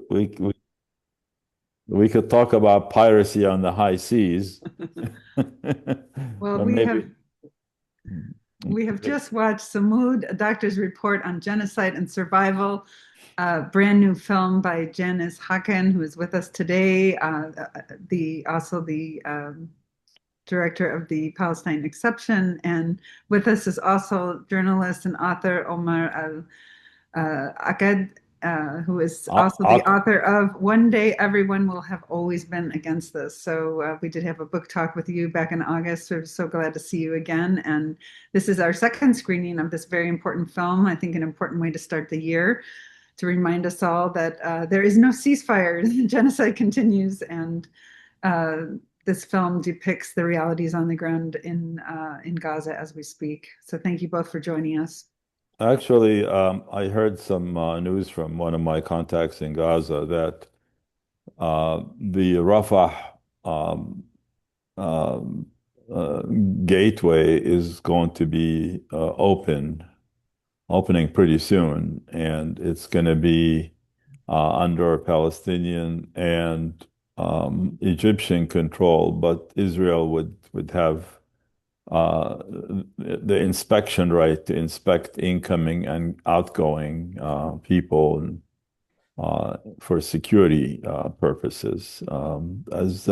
we we could talk about piracy on the high seas. Well, Or maybe we have just watched Sumud, a doctor's report on genocide and survival, a brand new film by Janice Hakan, who is with us today. The also the director of the Palestine Exception, and with us is also journalist and author Omar Al Akad, who is also the I'll, author of One Day Everyone Will Have Always Been Against This. So we did have a book talk with you back in August. We're so glad to see you again. And this is our second screening of this very important film. I think an important way to start the year to remind us all that there is no ceasefire. Genocide continues, and uh, this film depicts the realities on the ground in Gaza as we speak. So thank you both for joining us. Actually, I heard some news from one of my contacts in Gaza that the Rafah um, um, uh, gateway is going to be opening pretty soon, and it's going to be under Palestinian and Egyptian control, but Israel would have the inspection right to inspect incoming and outgoing people for security purposes. As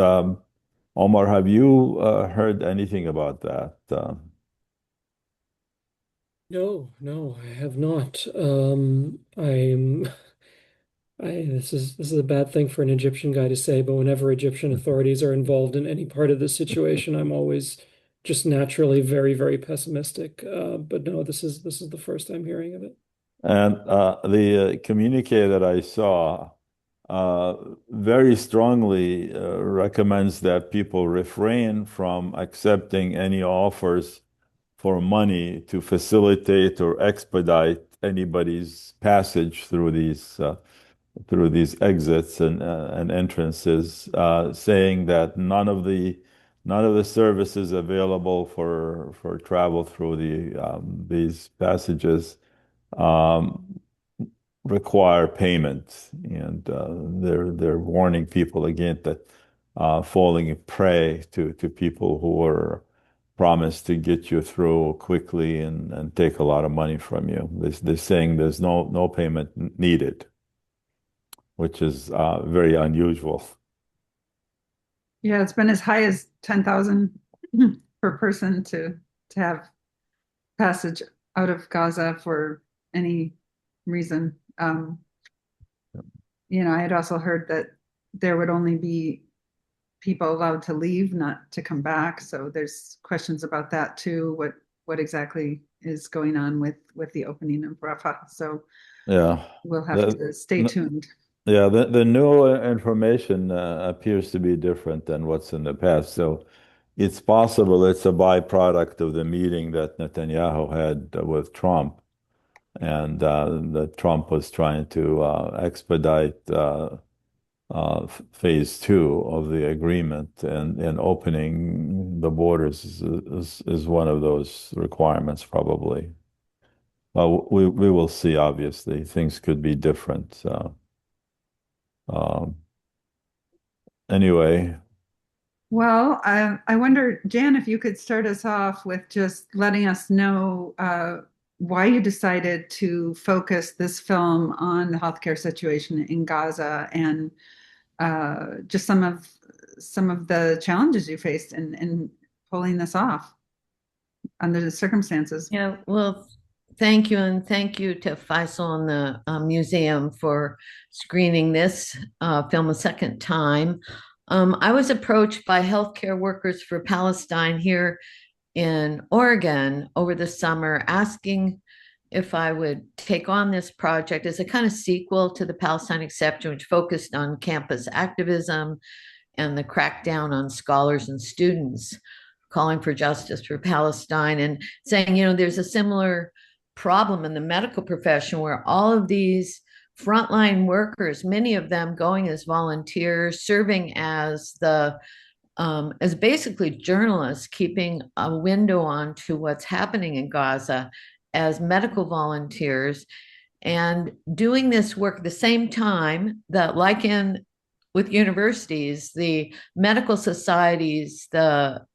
Omar, have you heard anything about that? No, no, I have not. This is a bad thing for an Egyptian guy to say, but whenever Egyptian authorities are involved in any part of this situation, I'm always just naturally very, very pessimistic. But no, this is the first time hearing of it. And the communique that I saw uh, very strongly recommends that people refrain from accepting any offers for money to facilitate or expedite anybody's passage through these exits and entrances, saying that none of the services available for travel through these passages um, require payment, and they're warning people again that falling prey to people who are promised to get you through quickly and take a lot of money from you. They're saying there's no payment needed, which is very unusual. Yeah, it's been as high as 10,000 per person to have passage out of Gaza for any reason. I had also heard that there would only be people allowed to leave, not to come back. So there's questions about that too. What exactly is going on with the opening of Rafah? So Yeah. we'll have The, to stay tuned. yeah, the new information appears to be different than what's in the past. So it's possible it's a byproduct of the meeting that Netanyahu had with Trump, and that Trump was trying to expedite phase two of the agreement, and opening the borders is one of those requirements, probably. We will see, obviously. Things could be different. Um, anyway, Well, I wonder, Jan, if you could start us off with just letting us know why you decided to focus this film on the healthcare situation in Gaza and just some of the challenges you faced in pulling this off under the circumstances. Yeah, well, thank you, and thank you to Faisal and the museum for screening this film a second time. I was approached by healthcare workers for Palestine here in Oregon over the summer, asking if I would take on this project as a kind of sequel to the Palestine Exception, which focused on campus activism and the crackdown on scholars and students calling for justice for Palestine, and saying, there's a similar problem in the medical profession where all of these frontline workers, many of them going as volunteers, serving as basically journalists, keeping a window on to what's happening in Gaza as medical volunteers, and doing this work at the same time that, like in with universities, the medical societies, the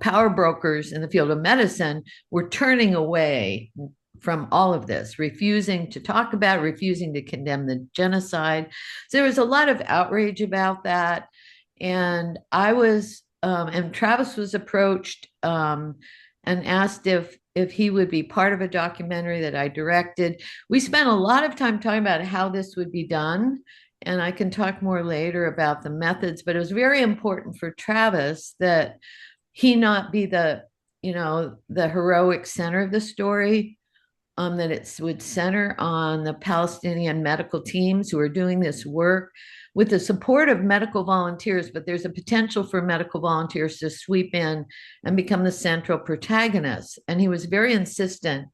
power brokers in the field of medicine were turning away from all of this, refusing to talk about, refusing to condemn the genocide. So there was a lot of outrage about that. And and Travis was approached and asked if he would be part of a documentary that I directed. We spent a lot of time talking about how this would be done, and I can talk more later about the methods, but it was very important for Travis that he not be the heroic center of the story, that it would center on the Palestinian medical teams who are doing this work with the support of medical volunteers, but there's a potential for medical volunteers to sweep in and become the central protagonists. And he was very insistent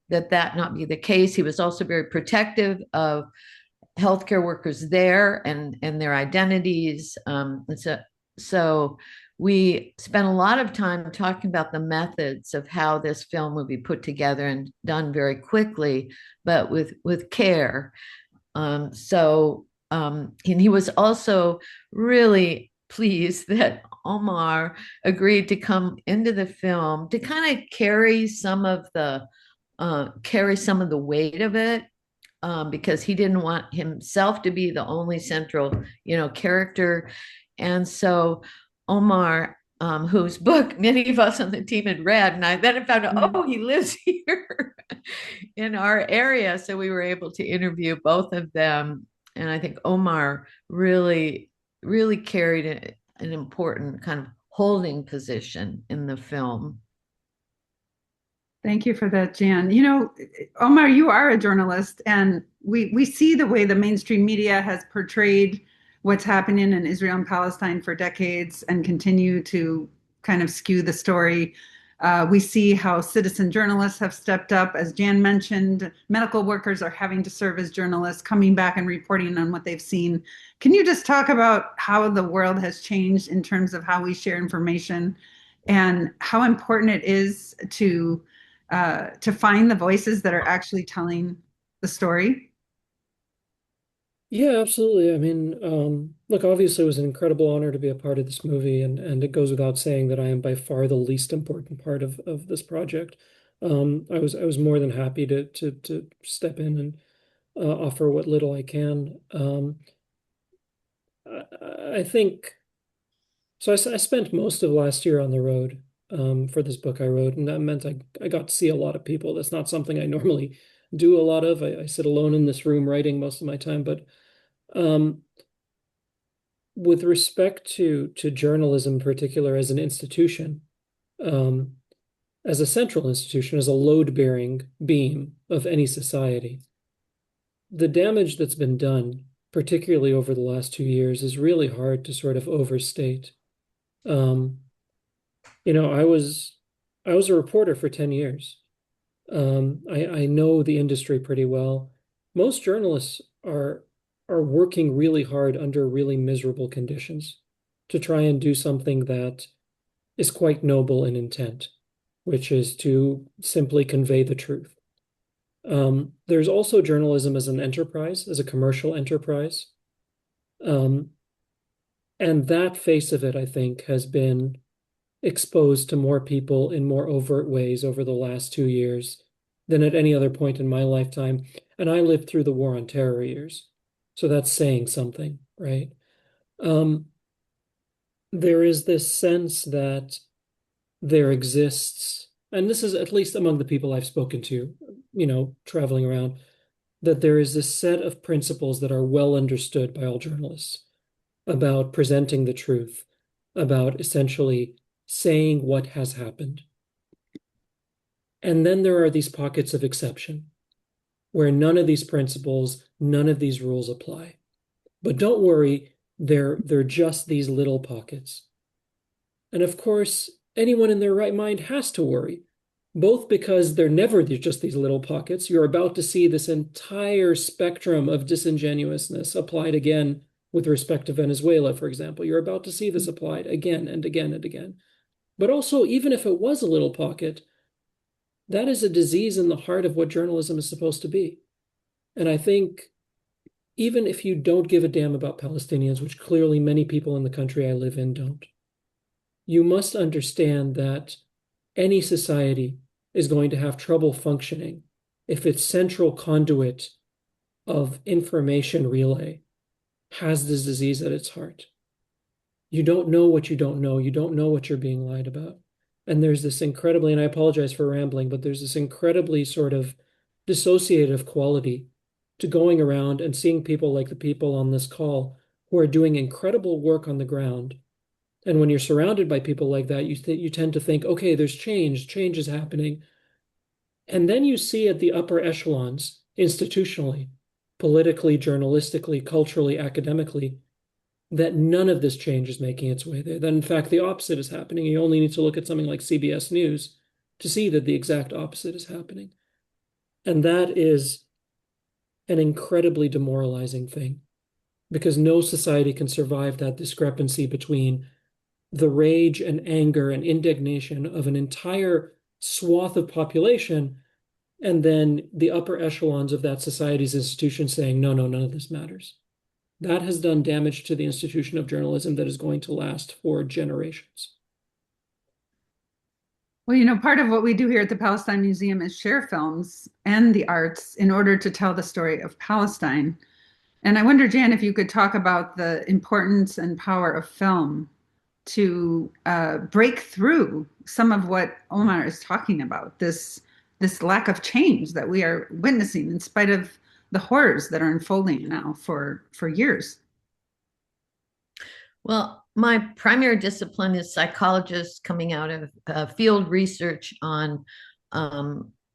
that that not be the case. He was also very protective of healthcare workers there and their identities. So we spent a lot of time talking about the methods of how this film would be put together and done very quickly, but with care. And he was also really pleased that Omar agreed to come into the film to kind of carry some of the weight of it, because he didn't want himself to be the only central, character. And so Omar, whose book many of us on the team had read, and I then found out, oh, he lives here in our area. So we were able to interview both of them. And I think Omar really, really carried an important kind of holding position in the film. Thank you for that, Jan. Omar, you are a journalist, and we see the way the mainstream media has portrayed what's happening in Israel and Palestine for decades and continue to kind of skew the story. We see how citizen journalists have stepped up. As Jan mentioned, medical workers are having to serve as journalists, coming back and reporting on what they've seen. Can you just talk about how the world has changed in terms of how we share information and how important it is to find the voices that are actually telling the story? Yeah, absolutely. I mean, look, obviously it was an incredible honor to be a part of this movie, and it goes without saying that I am by far the least important part of this project. I was more than happy to step in and offer what little I can. I think so. I spent most of last year on the road for this book I wrote, and that meant I got to see a lot of people. That's not something I normally do a lot of. I sit alone in this room writing most of my time, but with respect to journalism in particular as an institution, as a central institution, as a load-bearing beam of any society, the damage that's been done, particularly over the last 2 years, is really hard to sort of overstate. I was a reporter for 10 years. I know the industry pretty well. Most journalists are working really hard under really miserable conditions to try and do something that is quite noble in intent, which is to simply convey the truth. There's also journalism as an enterprise, as a commercial enterprise. And that face of it, I think, has been exposed to more people in more overt ways over the last 2 years than at any other point in my lifetime. And I lived through the War on Terror years. So that's saying something, right? There is this sense that there exists, and this is at least among the people I've spoken to, traveling around, that there is this set of principles that are well understood by all journalists about presenting the truth, about essentially saying what has happened. And then there are these pockets of exception where none of these principles, none of these rules apply. But don't worry, they're just these little pockets. And of course, anyone in their right mind has to worry, both because they're never just these little pockets. You're about to see this entire spectrum of disingenuousness applied again with respect to Venezuela, for example. You're about to see this applied again and again and again. But also, even if it was a little pocket, that is a disease in the heart of what journalism is supposed to be. And I think even if you don't give a damn about Palestinians, which clearly many people in the country I live in don't, you must understand that any society is going to have trouble functioning if its central conduit of information relay has this disease at its heart. You don't know what you don't know. You don't know what you're being lied about. And there's this incredibly, and I apologize for rambling, but there's this incredibly sort of dissociative quality to going around and seeing people like the people on this call who are doing incredible work on the ground. And when you're surrounded by people like that, you tend to think, okay, there's change is happening. And then you see at the upper echelons, institutionally, politically, journalistically, culturally, academically, that none of this change is making its way there. That in fact, the opposite is happening. You only need to look at something like CBS News to see that the exact opposite is happening. And that is an incredibly demoralizing thing because no society can survive that discrepancy between the rage and anger and indignation of an entire swath of population and then the upper echelons of that society's institution saying, no, none of this matters. That has done damage to the institution of journalism that is going to last for generations. Well, part of what we do here at the Palestine Museum is share films and the arts in order to tell the story of Palestine. And I wonder, Jan, if you could talk about the importance and power of film to break through some of what Omar is talking about, this lack of change that we are witnessing in spite of the horrors that are unfolding now for years. Well, my primary discipline is psychologist coming out of field research on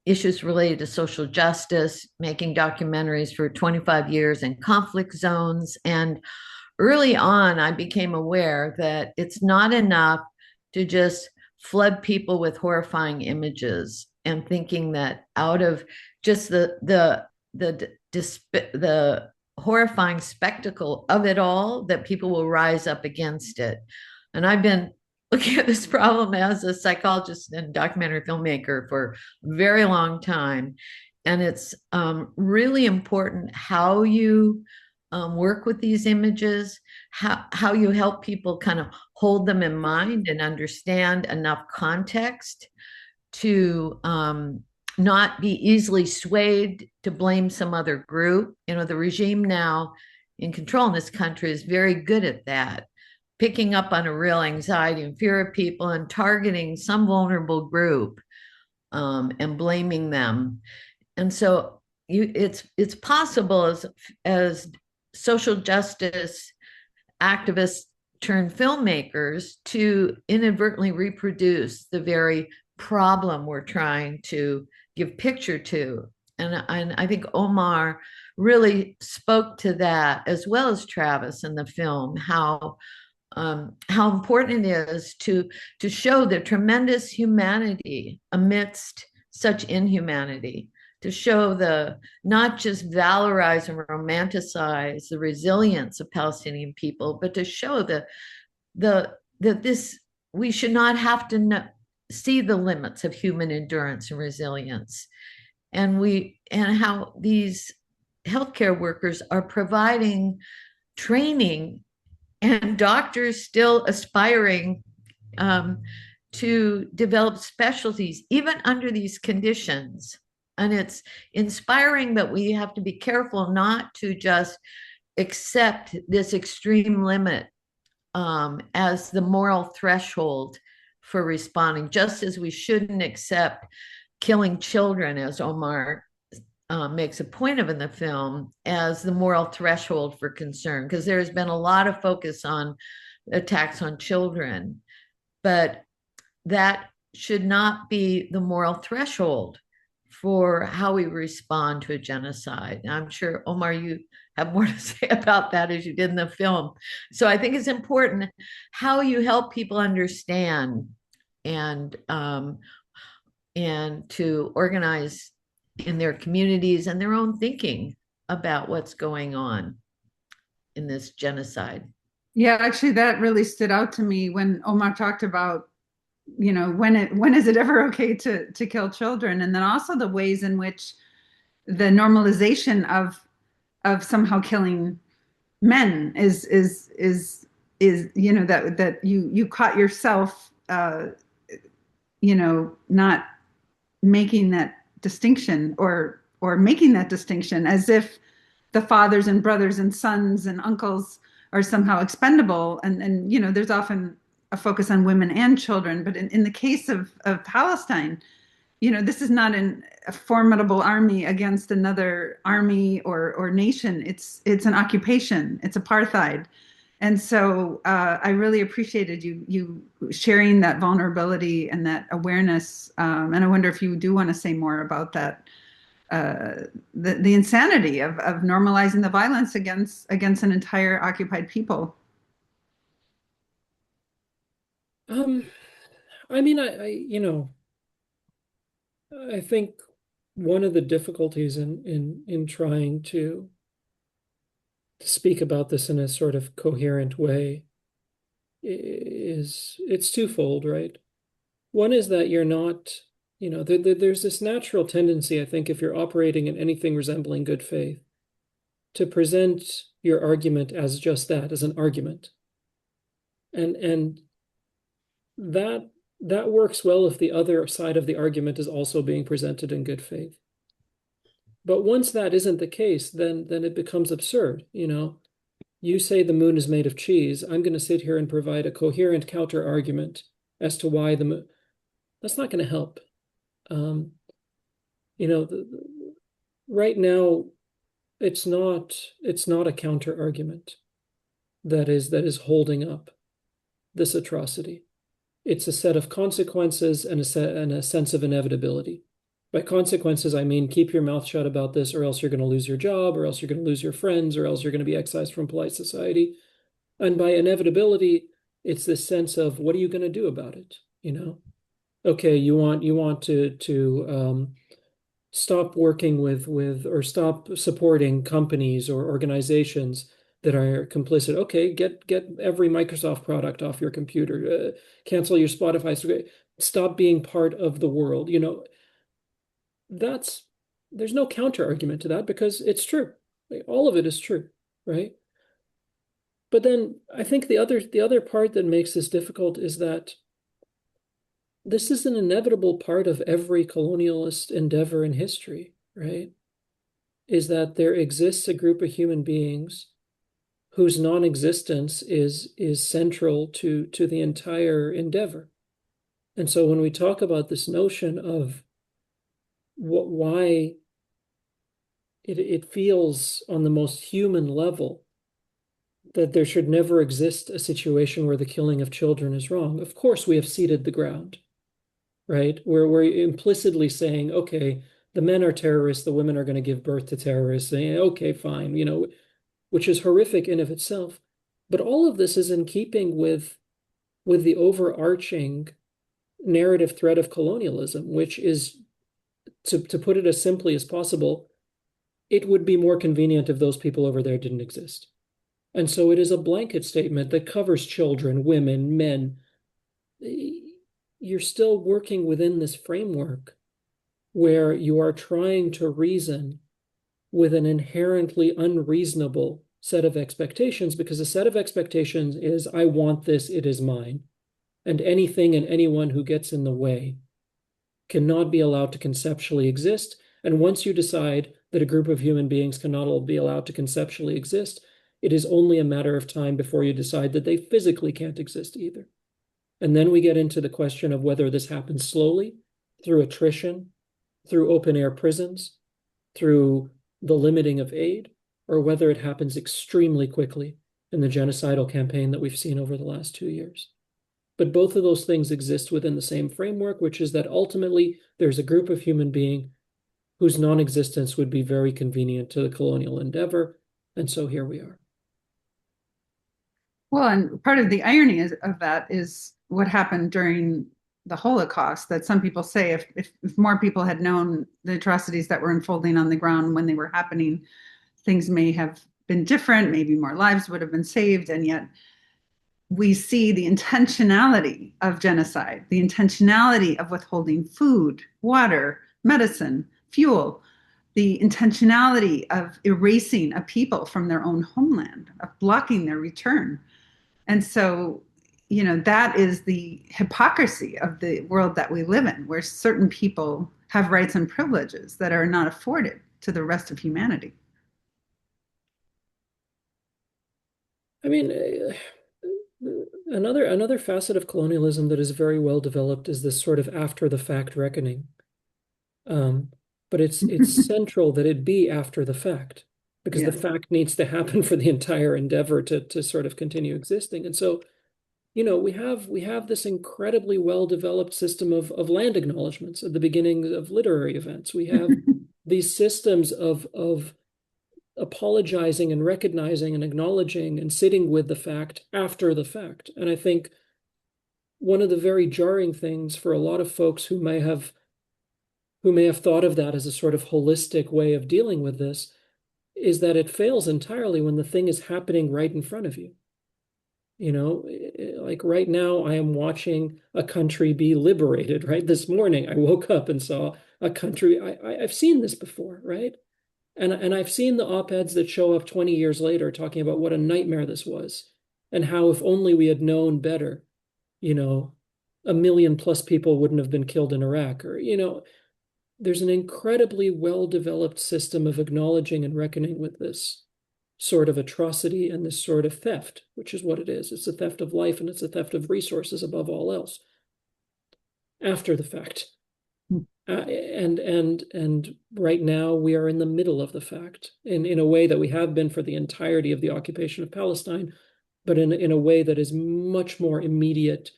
issues related to social justice, making documentaries for 25 years in conflict zones. And early on, I became aware that it's not enough to just flood people with horrifying images and thinking that out of just the horrifying spectacle of it all, that people will rise up against it. And I've been looking at this problem as a psychologist and documentary filmmaker for a very long time. And it's really important how you work with these images, how you help people kind of hold them in mind and understand enough context to not be easily swayed to blame some other group. The regime now in control in this country is very good at that, picking up on a real anxiety and fear of people and targeting some vulnerable group and blaming them. And so it's possible as social justice activists turned filmmakers to inadvertently reproduce the very problem we're trying to give picture to. And I think Omar really spoke to that, as well as Travis in the film, how important it is to show the tremendous humanity amidst such inhumanity, to show not just valorize and romanticize the resilience of Palestinian people, but to show that we should not have to see the limits of human endurance and resilience, and how these healthcare workers are providing training and doctors still aspiring to develop specialties even under these conditions. And it's inspiring, but we have to be careful not to just accept this extreme limit as the moral threshold for responding, just as we shouldn't accept killing children, as Omar makes a point of in the film, as the moral threshold for concern, because there's been a lot of focus on attacks on children, but that should not be the moral threshold for how we respond to a genocide. And I'm sure, Omar, you have more to say about that as you did in the film. So I think it's important how you help people understand and to organize in their communities and their own thinking about what's going on in this genocide. Yeah, actually, that really stood out to me when Omar talked about, when is it ever okay to kill children? And then also the ways in which the normalization of somehow killing men is that you caught yourself not making that distinction or making that distinction as if the fathers and brothers and sons and uncles are somehow expendable. And there's often a focus on women and children, but in the case of Palestine, this is not a formidable army against another army or nation. It's an occupation. It's apartheid. And so I really appreciated you sharing that vulnerability and that awareness. And I wonder if you do want to say more about that, the insanity of normalizing the violence against an entire occupied people. Um, I mean, I think one of the difficulties in trying to speak about this in a sort of coherent way is it's twofold, right? One is that you're not, there's this natural tendency, I think, if you're operating in anything resembling good faith, to present your argument as just that, as an argument. And that that works well if the other side of the argument is also being presented in good faith. But once that isn't the case, then it becomes absurd. You say the moon is made of cheese. I'm going to sit here and provide a coherent counter argument as to why the moon. That's not going to help. Um, right now, it's not a counter argument that is holding up this atrocity. It's a set of consequences and a sense of inevitability. By consequences, I mean keep your mouth shut about this, or else you're going to lose your job, or else you're going to lose your friends, or else you're going to be excised from polite society. And by inevitability, it's this sense of what are you going to do about it? Okay, you want to stop working with or stop supporting companies or organizations that are complicit. Okay, get every Microsoft product off your computer. Cancel your Spotify. Stop being part of the world. That's there's no counter argument to that because it's true. Like, all of it is true, right? But then I think the other part that makes this difficult is that this is an inevitable part of every colonialist endeavor in history, right? Is that there exists a group of human beings whose non-existence is central to the entire endeavor. And so when we talk about this notion of why it feels on the most human level that there should never exist a situation where the killing of children is wrong. Of course, we have ceded the ground, right? Where we're implicitly saying, okay, the men are terrorists, the women are going to give birth to terrorists. And, okay, fine, which is horrific in of itself. But all of this is in keeping with the overarching narrative thread of colonialism, which is, to put it as simply as possible, it would be more convenient if those people over there didn't exist. And so it is a blanket statement that covers children, women, men. You're still working within this framework where you are trying to reason with an inherently unreasonable set of expectations, because a set of expectations is, I want this, it is mine. And anything and anyone who gets in the way cannot be allowed to conceptually exist. And once you decide that a group of human beings cannot be allowed to conceptually exist, it is only a matter of time before you decide that they physically can't exist either. And then we get into the question of whether this happens slowly, through attrition, through open air prisons, through the limiting of aid, or whether it happens extremely quickly in the genocidal campaign that we've seen over the last 2 years. But both of those things exist within the same framework, which is that ultimately there's a group of human beings whose non-existence would be very convenient to the colonial endeavor. And so here we are. Well, and part of the irony of that is what happened during the Holocaust, that some people say if more people had known the atrocities that were unfolding on the ground when they were happening, things may have been different, maybe more lives would have been saved. And yet we see the intentionality of genocide, the intentionality of withholding food, water, medicine, fuel, the intentionality of erasing a people from their own homeland, of blocking their return. And so, that is the hypocrisy of the world that we live in, where certain people have rights and privileges that are not afforded to the rest of humanity. I mean, another facet of colonialism that is very well developed is this sort of after the fact reckoning. But it's central that it be after the fact, because the Yes. fact needs to happen for the entire endeavor to sort of continue existing. And so, we have this incredibly well developed system of land acknowledgments at the beginning of literary events. We have these systems of apologizing and recognizing and acknowledging and sitting with the fact after the fact. And I think one of the very jarring things for a lot of folks who may have thought of that as a sort of holistic way of dealing with this is that it fails entirely when the thing is happening right in front of you. Like right now, I am watching a country be liberated, right? This morning, I woke up and saw a country. I've seen this before, right? And I've seen the op-eds that show up 20 years later talking about what a nightmare this was and how if only we had known better, you know, 1 million+ people wouldn't have been killed in Iraq. Or, there's an incredibly well-developed system of acknowledging and reckoning with this sort of atrocity and this sort of theft, which is what it is. It's a theft of life and it's a theft of resources above all else after the fact. And right now we are in the middle of the fact in a way that we have been for the entirety of the occupation of Palestine, but in a way that is much more immediate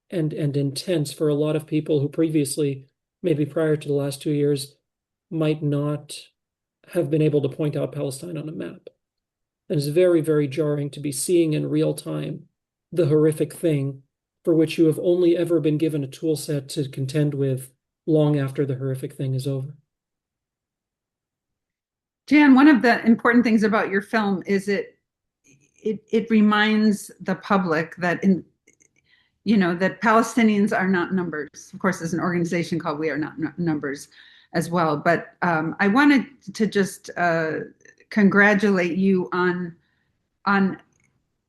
and intense for a lot of people who previously, maybe prior to the last 2 years, might not have been able to point out Palestine on a map. And it's very, very jarring to be seeing in real time the horrific thing for which you have only ever been given a tool set to contend with long after the horrific thing is over. Jan, one of the important things about your film is it reminds the public that that Palestinians are not numbers. Of course, there's an organization called We Are Not Numbers as well. But I wanted to just congratulate you on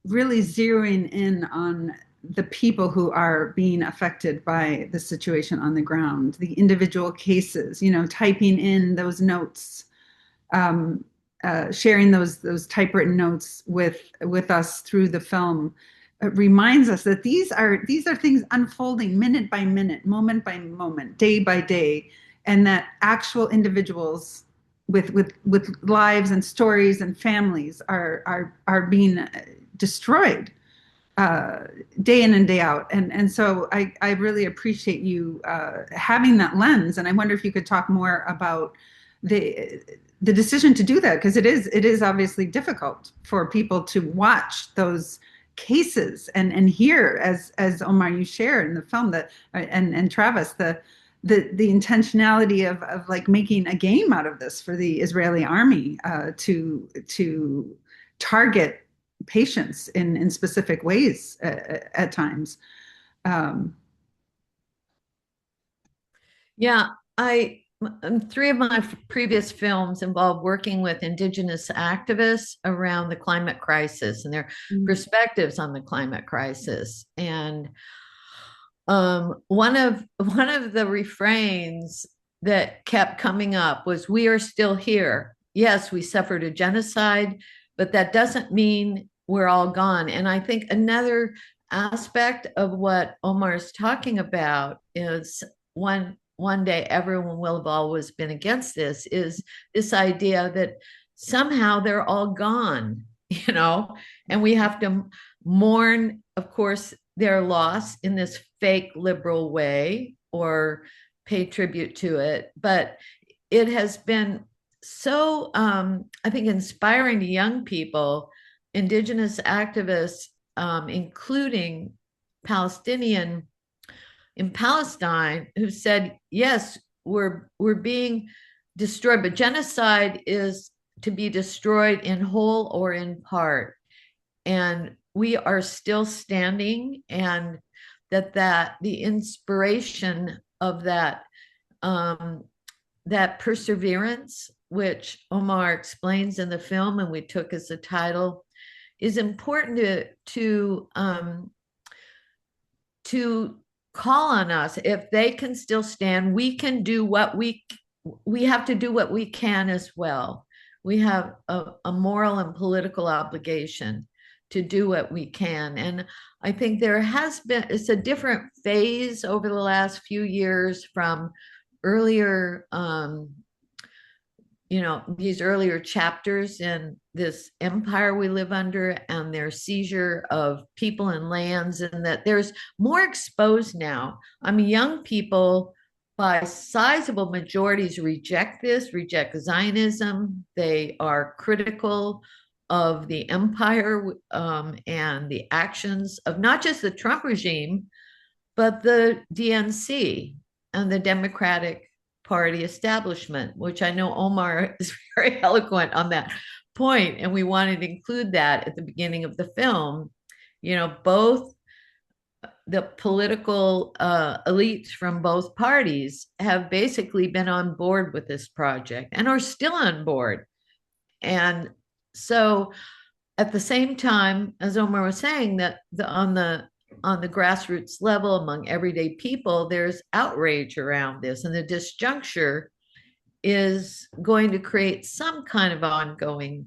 really zeroing in on the people who are being affected by the situation on the ground, the individual cases, typing in those notes, sharing those typewritten notes with us through the film. It reminds us that these are things unfolding minute by minute, moment by moment, day by day, and that actual individuals with lives and stories and families are being destroyed day in and day out. And so I really appreciate you having that lens. And I wonder if you could talk more about the decision to do that, because it is obviously difficult for people to watch those cases and hear, as Omar, you share in the film, that and Travis, the intentionality of like making a game out of this for the Israeli army to target patients in specific ways at times. Yeah, three of my previous films involved working with Indigenous activists around the climate crisis and their perspectives on the climate crisis. And one of the refrains that kept coming up was, "We are still here. Yes, we suffered a genocide, but that doesn't mean we're all gone." And I think another aspect of what Omar is talking about is one day everyone will have always been against this, is this idea that somehow they're all gone, and we have to mourn, of course, their loss in this fake liberal way or pay tribute to it. But it has been so, I think, inspiring to young people, Indigenous activists, including Palestinian in Palestine, who said, yes, we're being destroyed, but genocide is to be destroyed in whole or in part. And we are still standing, and that the inspiration of that perseverance which Omar explains in the film and we took as the title, is important to call on us. If they can still stand, we can do what we have to do what we can as well. We have a moral and political obligation to do what we can. And I think there has been, it's a different phase over the last few years from earlier, these earlier chapters in this empire we live under and their seizure of people and lands, and that there's more exposed now. I mean, young people by sizable majorities reject Zionism. They are critical of the empire and the actions of not just the Trump regime, but the DNC and the Democratic Party establishment, which I know Omar is very eloquent on that point, and we wanted to include that at the beginning of the film. Both the political elites from both parties have basically been on board with this project and are still on board. And so at the same time, as Omar was saying, that on the grassroots level among everyday people, there's outrage around this, and the disjuncture is going to create some kind of ongoing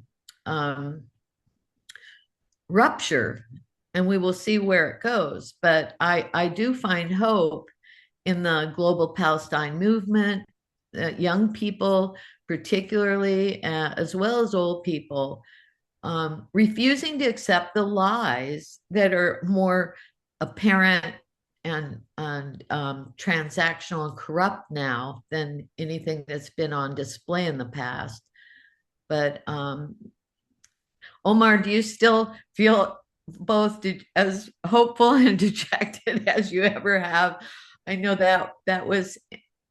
rupture, and we will see where it goes. But I do find hope in the global Palestine movement, young people particularly, as well as old people, refusing to accept the lies that are more apparent and transactional and corrupt now than anything that's been on display in the past. But Omar, do you still feel both as hopeful and dejected as you ever have? I know that was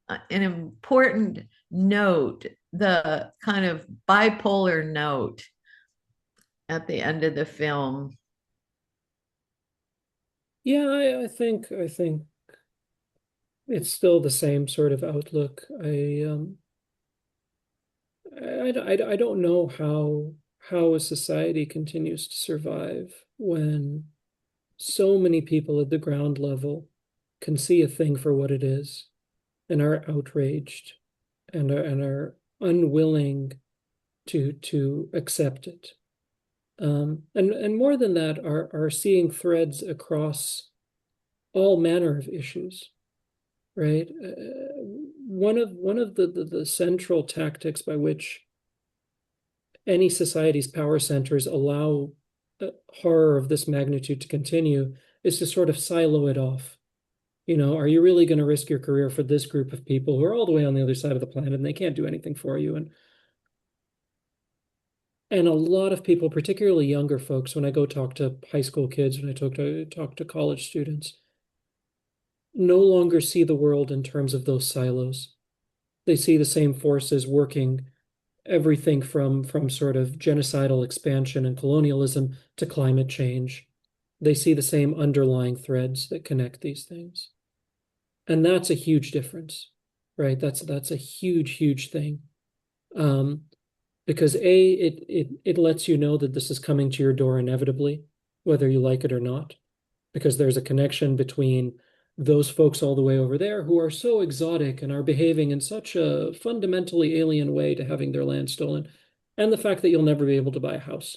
an important note, the kind of bipolar note at the end of the film. Yeah, I think it's still the same sort of outlook. I don't know how a society continues to survive when so many people at the ground level can see a thing for what it is and are outraged and are unwilling to accept it. And more than that, are seeing threads across all manner of issues, right? One of the central tactics by which any society's power centers allow horror of this magnitude to continue is to sort of silo it off. Are you really going to risk your career for this group of people who are all the way on the other side of the planet and they can't do anything for you? And a lot of people, particularly younger folks, when I go talk to high school kids, when I talk to college students, no longer see the world in terms of those silos. They see the same forces working everything from sort of genocidal expansion and colonialism to climate change. They see the same underlying threads that connect these things. And that's a huge difference, right? That's a huge thing. Because it lets you know that this is coming to your door inevitably, whether you like it or not, because there's a connection between those folks all the way over there who are so exotic and are behaving in such a fundamentally alien way to having their land stolen, and the fact that you'll never be able to buy a house,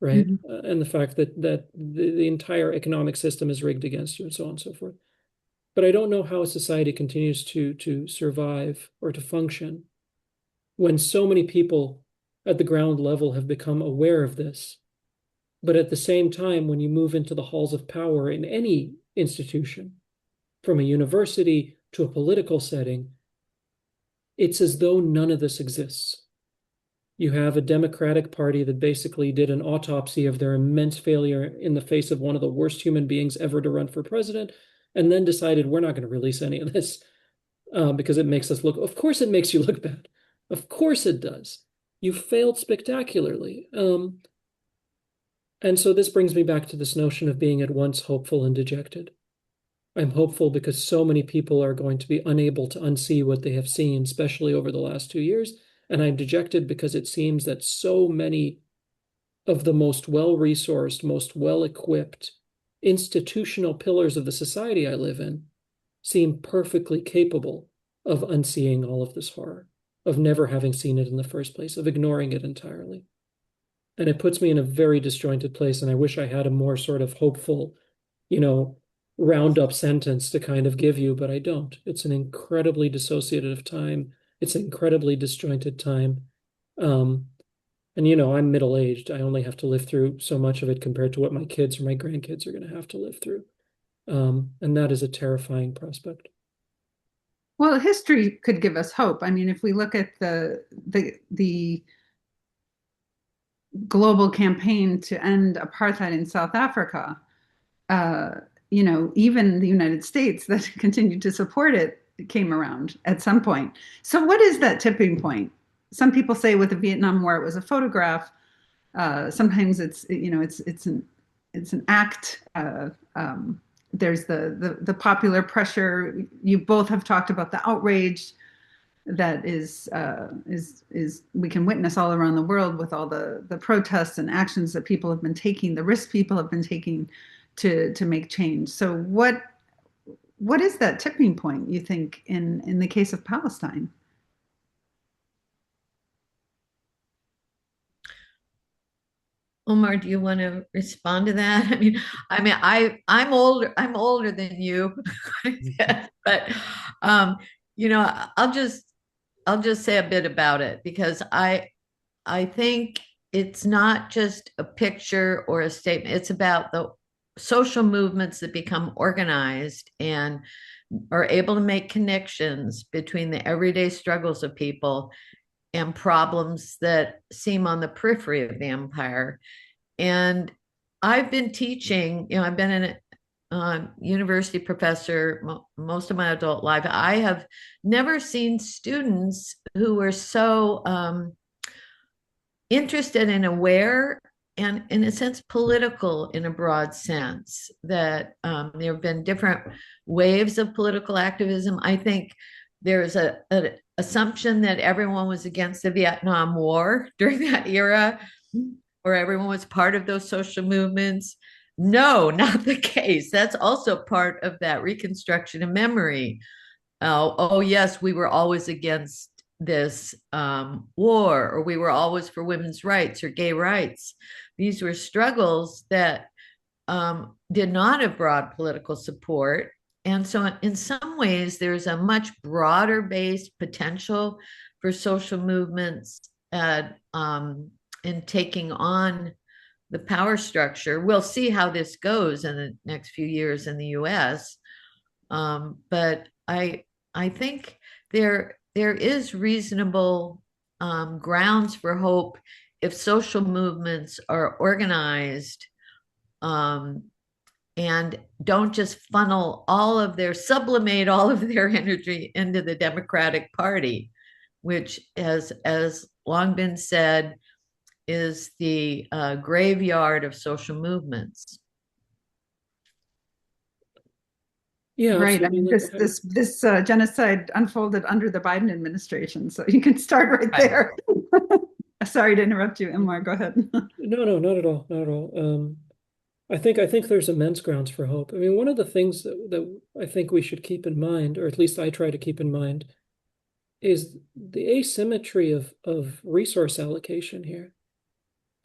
right? Mm-hmm. And the fact that the entire economic system is rigged against you, and so on and so forth. But I don't know how a society continues to survive or to function when so many people at the ground level have become aware of this. But at the same time, when you move into the halls of power in any institution, from a university to a political setting, it's as though none of this exists. You have a Democratic Party that basically did an autopsy of their immense failure in the face of one of the worst human beings ever to run for president, and then decided we're not going to release any of this because it makes us look, of course it makes you look bad. Of course it does. You failed spectacularly. And so this brings me back to this notion of being at once hopeful and dejected. I'm hopeful because so many people are going to be unable to unsee what they have seen, especially over the last 2 years. And I'm dejected because it seems that so many of the most well-resourced, most well-equipped institutional pillars of the society I live in seem perfectly capable of unseeing all of this horror, of never having seen it in the first place, of ignoring it entirely. And it puts me in a very disjointed place. And I wish I had a more sort of hopeful, roundup sentence to kind of give you, but I don't. It's an incredibly dissociative time. It's an incredibly disjointed time. And I'm middle-aged. I only have to live through so much of it compared to what my kids or my grandkids are going to have to live through. And that is a terrifying prospect. Well, history could give us hope. I mean, if we look at the global campaign to end apartheid in South Africa, uh, even the United States that continued to support it came around at some point. So what is that tipping point? Some people say with the Vietnam War, it was a photograph. Sometimes it's an act. There's the popular pressure. You both have talked about the outrage that is we can witness all around the world with all the protests and actions that people have been taking, the risks people have been taking to make change. So what is that tipping point, you think, in the case of Palestine? Omar, do you want to respond to that? I'm older than you, but I'll just say a bit about it because I think it's not just a picture or a statement. It's about the social movements that become organized and are able to make connections between the everyday struggles of people and problems that seem on the periphery of the empire. And I've been teaching, I've been an university professor most of my adult life. I have never seen students who were so interested and aware and, in a sense, political in a broad sense, that there have been different waves of political activism. I think there's an assumption that everyone was against the Vietnam War during that era, or everyone was part of those social movements. No, not the case. That's also part of that reconstruction of memory. Oh, yes, we were always against this war, or we were always for women's rights or gay rights. These were struggles that did not have broad political support. And so in some ways, there's a much broader based potential for social movements in taking on the power structure. We'll see how this goes in the next few years in the US. But I think there is reasonable grounds for hope if social movements are organized and don't just sublimate all of their energy into the Democratic Party, which has long been said is the graveyard of social movements. Yeah, Right. I mean, this genocide unfolded under the Biden administration, so you can start right there. Sorry to interrupt you, Imar. Go ahead. No, not at all, not at all. I think there's immense grounds for hope. I mean, one of the things that I think we should keep in mind, or at least I try to keep in mind, is the asymmetry of resource allocation here.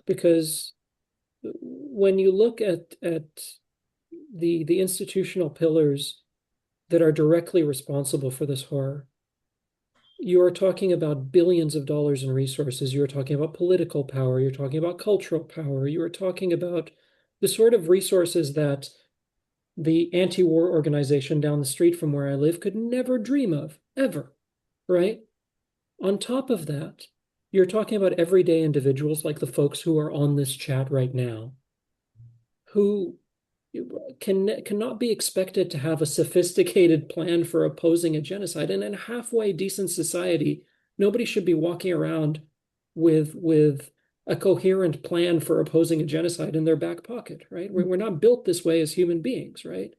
Because when you look at the institutional pillars that are directly responsible for this horror, you are talking about billions of dollars in resources. You are talking about political power. You're talking about cultural power. You are talking about the sort of resources that the anti-war organization down the street from where I live could never dream of, ever, right? On top of that, you're talking about everyday individuals like the folks who are on this chat right now, who cannot be expected to have a sophisticated plan for opposing a genocide. And in a halfway decent society, nobody should be walking around with a coherent plan for opposing a genocide in their back pocket, right? We're not built this way as human beings, right?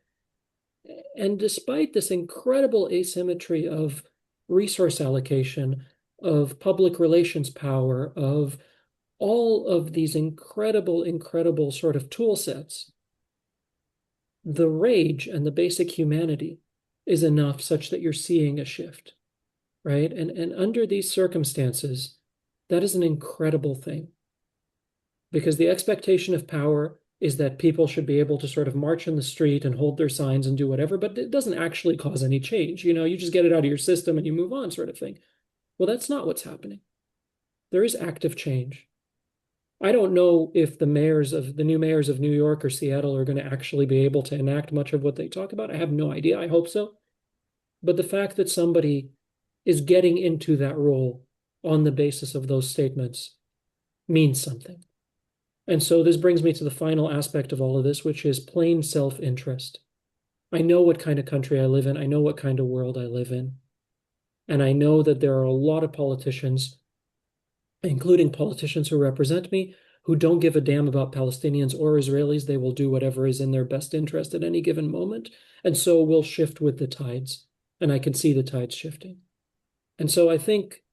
And despite this incredible asymmetry of resource allocation, of public relations power, of all of these incredible, incredible sort of tool sets, the rage and the basic humanity is enough such that you're seeing a shift, right? And under these circumstances, that is an incredible thing because the expectation of power is that people should be able to sort of march in the street and hold their signs and do whatever, but it doesn't actually cause any change. You know, you just get it out of your system and you move on, sort of thing. Well, that's not what's happening. There is active change. I don't know if the new mayors of New York or Seattle are going to actually be able to enact much of what they talk about. I have no idea. I hope so. But the fact that somebody is getting into that role on the basis of those statements means something. And so this brings me to the final aspect of all of this, which is plain self-interest. I know what kind of country I live in. I know what kind of world I live in. And I know that there are a lot of politicians, including politicians who represent me, who don't give a damn about Palestinians or Israelis. They will do whatever is in their best interest at any given moment. And so we'll shift with the tides. And I can see the tides shifting. And so I think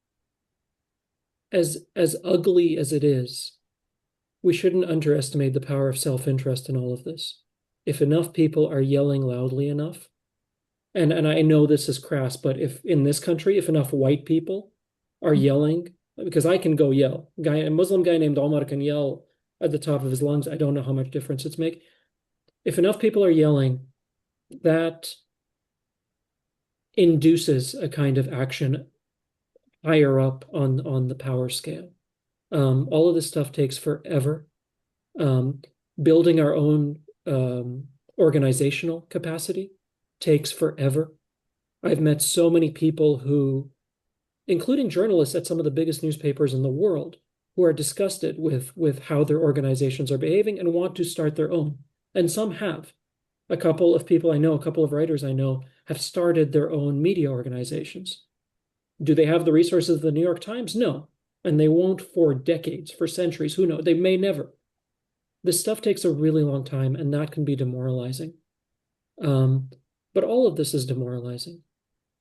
as ugly as it is, we shouldn't underestimate the power of self-interest in all of this. If enough people are yelling loudly enough, and I know this is crass, but if in this country, if enough white people are yelling, because I can go yell, a Muslim guy named Omar can yell at the top of his lungs. I don't know how much difference it's make. If enough people are yelling, that induces a kind of action higher up on the power scale. All of this stuff takes forever. Building our own organizational capacity takes forever. I've met so many people who, including journalists at some of the biggest newspapers in the world, who are disgusted with how their organizations are behaving and want to start their own. And some have. A couple of people I know, a couple of writers I know, have started their own media organizations. Do they have the resources of the New York Times? No. And they won't for decades, for centuries. Who knows? They may never. This stuff takes a really long time, and that can be demoralizing. But all of this is demoralizing,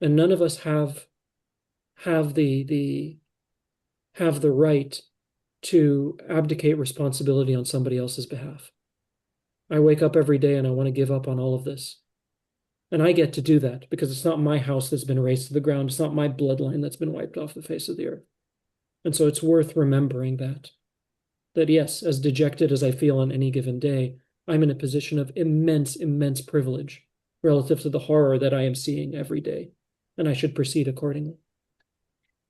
and none of us have the right to abdicate responsibility on somebody else's behalf. I wake up every day and I want to give up on all of this. And I get to do that because it's not my house that's been razed to the ground. It's not my bloodline that's been wiped off the face of the earth. And so it's worth remembering that yes, as dejected as I feel on any given day, I'm in a position of immense, immense privilege relative to the horror that I am seeing every day. And I should proceed accordingly.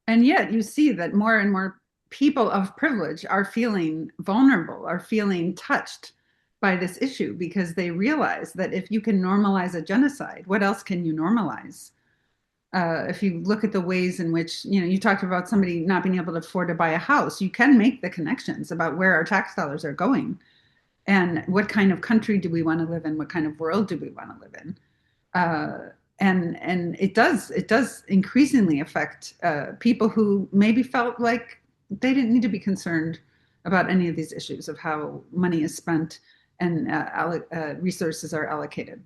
And yet you see that more and more people of privilege are feeling vulnerable, are feeling touched by this issue because they realize that if you can normalize a genocide, what else can you normalize? If you look at the ways in which, you talked about somebody not being able to afford to buy a house, you can make the connections about where our tax dollars are going and what kind of country do we want to live in? What kind of world do we want to live in? And it does increasingly affect people who maybe felt like they didn't need to be concerned about any of these issues of how money is spent and resources are allocated,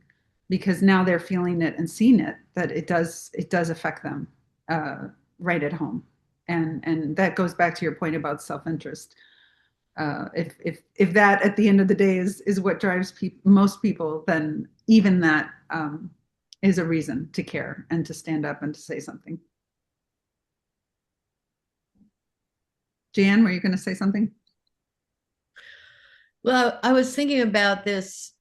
because now they're feeling it and seeing it that it does affect them right at home, and that goes back to your point about self-interest. If that at the end of the day is what drives most people, then even that is a reason to care and to stand up and to say something. Jan, were you going to say something? Well, I was thinking about this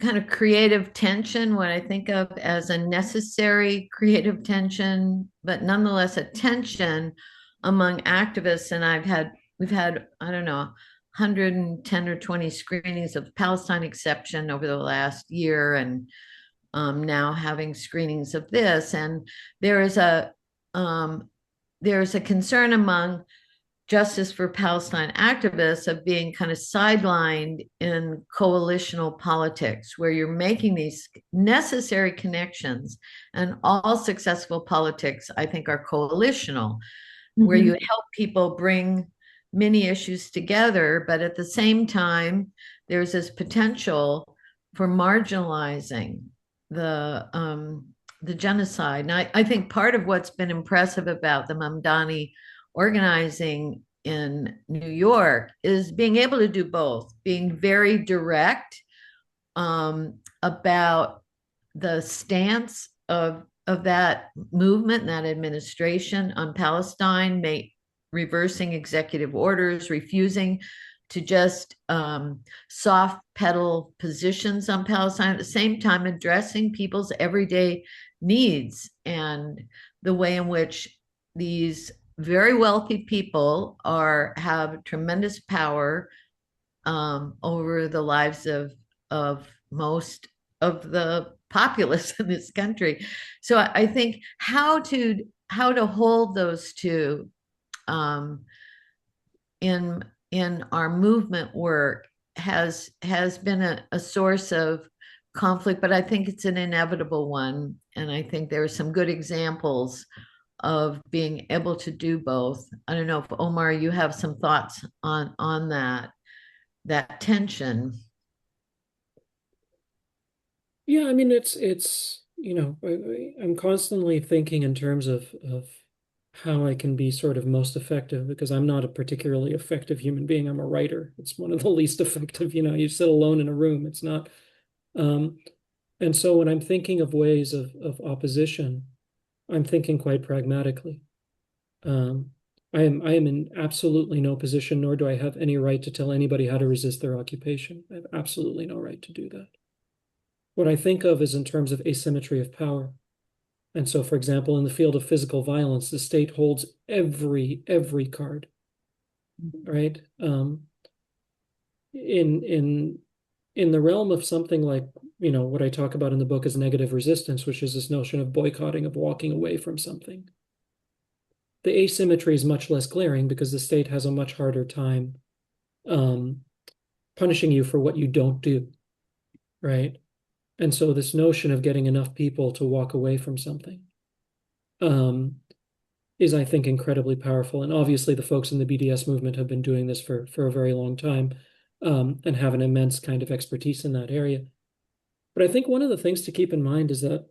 kind of creative tension, what I think of as a necessary creative tension, but nonetheless a tension among activists. And we've had, I don't know, 110 or 20 screenings of Palestine Exception over the last year, and now having screenings of this. And there is a concern among Justice for Palestine activists of being kind of sidelined in coalitional politics, where you're making these necessary connections. And all successful politics, I think, are coalitional, where you help people bring many issues together, but at the same time, there's this potential for marginalizing the genocide. And I think part of what's been impressive about the Mamdani organizing in New York is being able to do both, being very direct about the stance of that movement, that administration on Palestine, reversing executive orders, refusing to just soft pedal positions on Palestine, at the same time addressing people's everyday needs and the way in which these very wealthy people have tremendous power over the lives of most of the populace in this country. So I think how to hold those two in our movement work has been a source of conflict, but I think it's an inevitable one. And I think there are some good examples of being able to do both. I don't know if Omar, you have some thoughts on that tension. Yeah, I mean, it's I'm constantly thinking in terms of how I can be sort of most effective, because I'm not a particularly effective human being. I'm a writer. It's one of the least effective, you sit alone in a room. It's not. And so when I'm thinking of ways of opposition, I'm thinking quite pragmatically. I am in absolutely no position, nor do I have any right to tell anybody how to resist their occupation. I have absolutely no right to do that. What I think of is in terms of asymmetry of power. And so, for example, in the field of physical violence, the state holds every card, right? In the realm of something like, what I talk about in the book is negative resistance, which is this notion of boycotting, of walking away from something. The asymmetry is much less glaring because the state has a much harder time punishing you for what you don't do, right? And so this notion of getting enough people to walk away from something is, I think, incredibly powerful. And obviously the folks in the BDS movement have been doing this for a very long time and have an immense kind of expertise in that area. But I think one of the things to keep in mind is that,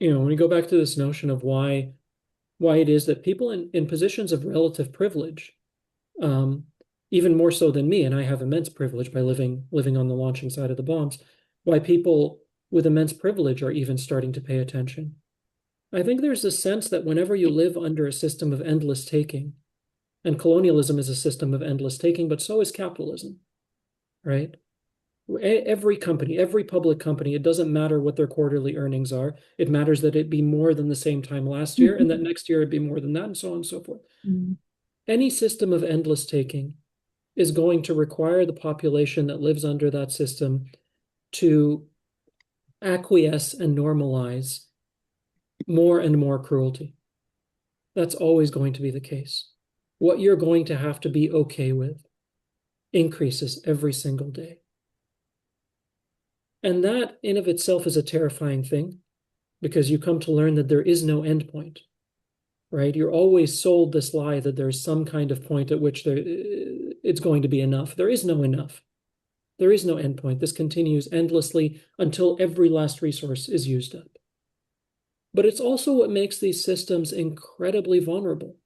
when we go back to this notion of why it is that people in positions of relative privilege, even more so than me, and I have immense privilege by living on the launching side of the bombs, why people with immense privilege are even starting to pay attention. I think there's a sense that whenever you live under a system of endless taking, and colonialism is a system of endless taking, but so is capitalism, right? Every company, every public company, it doesn't matter what their quarterly earnings are. It matters that it be more than the same time last year, and that next year it'd be more than that, and so on and so forth. Mm-hmm. Any system of endless taking is going to require the population that lives under that system to acquiesce and normalize more and more cruelty. That's always going to be the case. What you're going to have to be okay with increases every single day. And that in of itself is a terrifying thing, because you come to learn that there is no end point, right? You're always sold this lie that there's some kind of point at which it's going to be enough. There is no enough. There is no end point. This continues endlessly until every last resource is used up. But it's also what makes these systems incredibly vulnerable.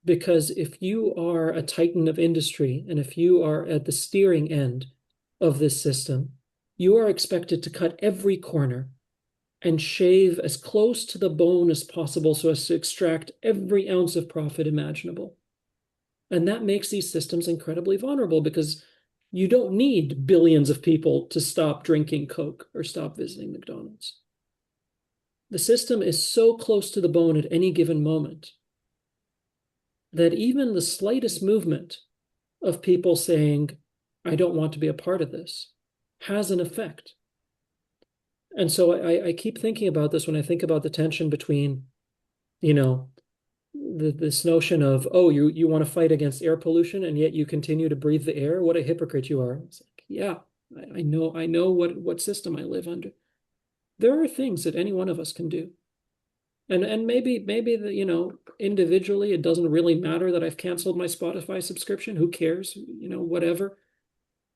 Because if you are a titan of industry, and if you are at the steering end of this system, you are expected to cut every corner and shave as close to the bone as possible so as to extract every ounce of profit imaginable. And that makes these systems incredibly vulnerable, because you don't need billions of people to stop drinking Coke or stop visiting McDonald's. The system is so close to the bone at any given moment that even the slightest movement of people saying, I don't want to be a part of this, has an effect. And so I keep thinking about this when I think about the tension between, this notion of, oh, you want to fight against air pollution and yet you continue to breathe the air. What a hypocrite you are. It's like, yeah, I know what system I live under. There are things that any one of us can do. And maybe the, individually, it doesn't really matter that I've canceled my Spotify subscription. Who cares? Whatever.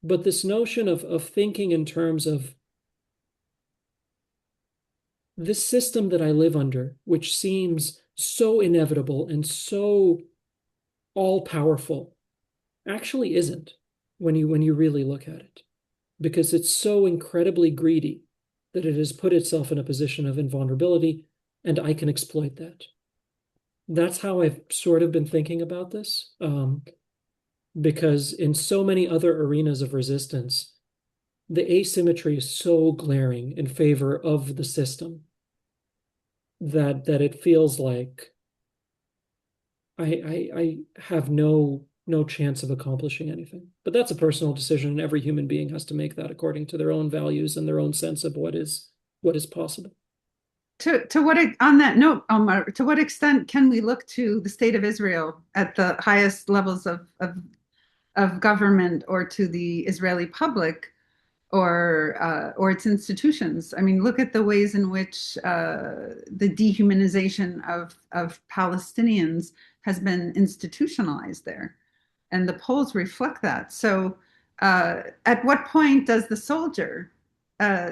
But this notion of thinking in terms of this system that I live under, which seems so inevitable and so all-powerful actually isn't when you really look at it, because it's so incredibly greedy that it has put itself in a position of invulnerability, and I can exploit that. That's how I've sort of been thinking about this, because in so many other arenas of resistance, the asymmetry is so glaring in favor of the system that it feels like I have no chance of accomplishing anything. But that's a personal decision, and every human being has to make that according to their own values and their own sense of what is possible. To what, on that note, Omar, to what extent can we look to the state of Israel at the highest levels of government, or to the Israeli public, or its institutions? I mean, look at the ways in which the dehumanization of Palestinians has been institutionalized there, and the polls reflect that. So, at what point does the soldier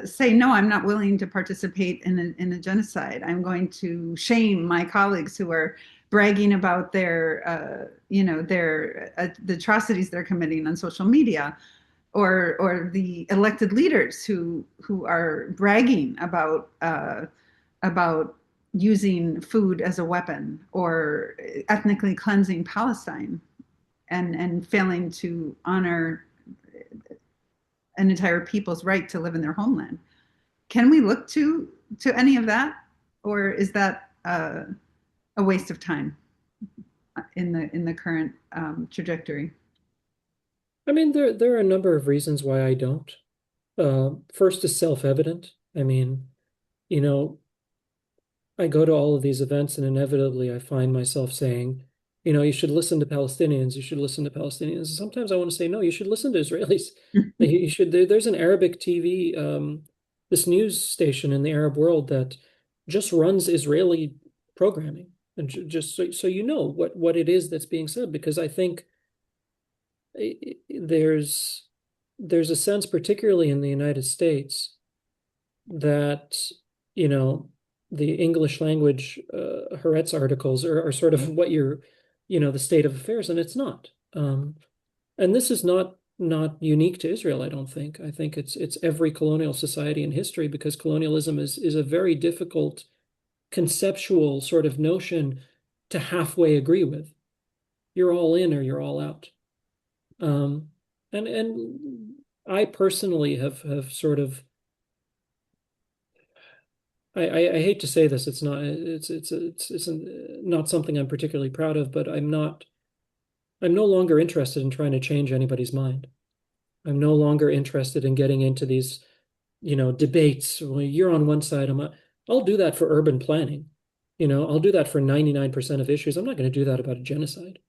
say, "No, I'm not willing to participate in a genocide. I'm going to shame my colleagues who are bragging about the atrocities they're committing on social media," or the elected leaders who are bragging about using food as a weapon, or ethnically cleansing Palestine, and failing to honor an entire people's right to live in their homeland. Can we look to any of that, or is that a waste of time in the current trajectory? I mean, there are a number of reasons why I don't. First is self-evident. I mean, you know, I go to all of these events and inevitably I find myself saying, you should listen to Palestinians, you should listen to Palestinians. Sometimes I want to say, no, you should listen to Israelis. You should. There's an Arabic TV, this news station in the Arab world that just runs Israeli programming, and just so you know what it is that's being said, because I think there's a sense, particularly in the United States, that you know the English language Haaretz articles are sort of what you're, the state of affairs, and it's not. And this is not unique to Israel, I don't think. I think it's every colonial society in history, because colonialism is a very difficult conceptual sort of notion to halfway agree with. You're all in or you're all out. And I personally have sort of, I hate to say this, it's not something I'm particularly proud of, but I'm no longer interested in trying to change anybody's mind. I'm no longer interested in getting into these, debates. Well, you're on one side, I'll do that for urban planning. I'll do that for 99% of issues. I'm not going to do that about a genocide.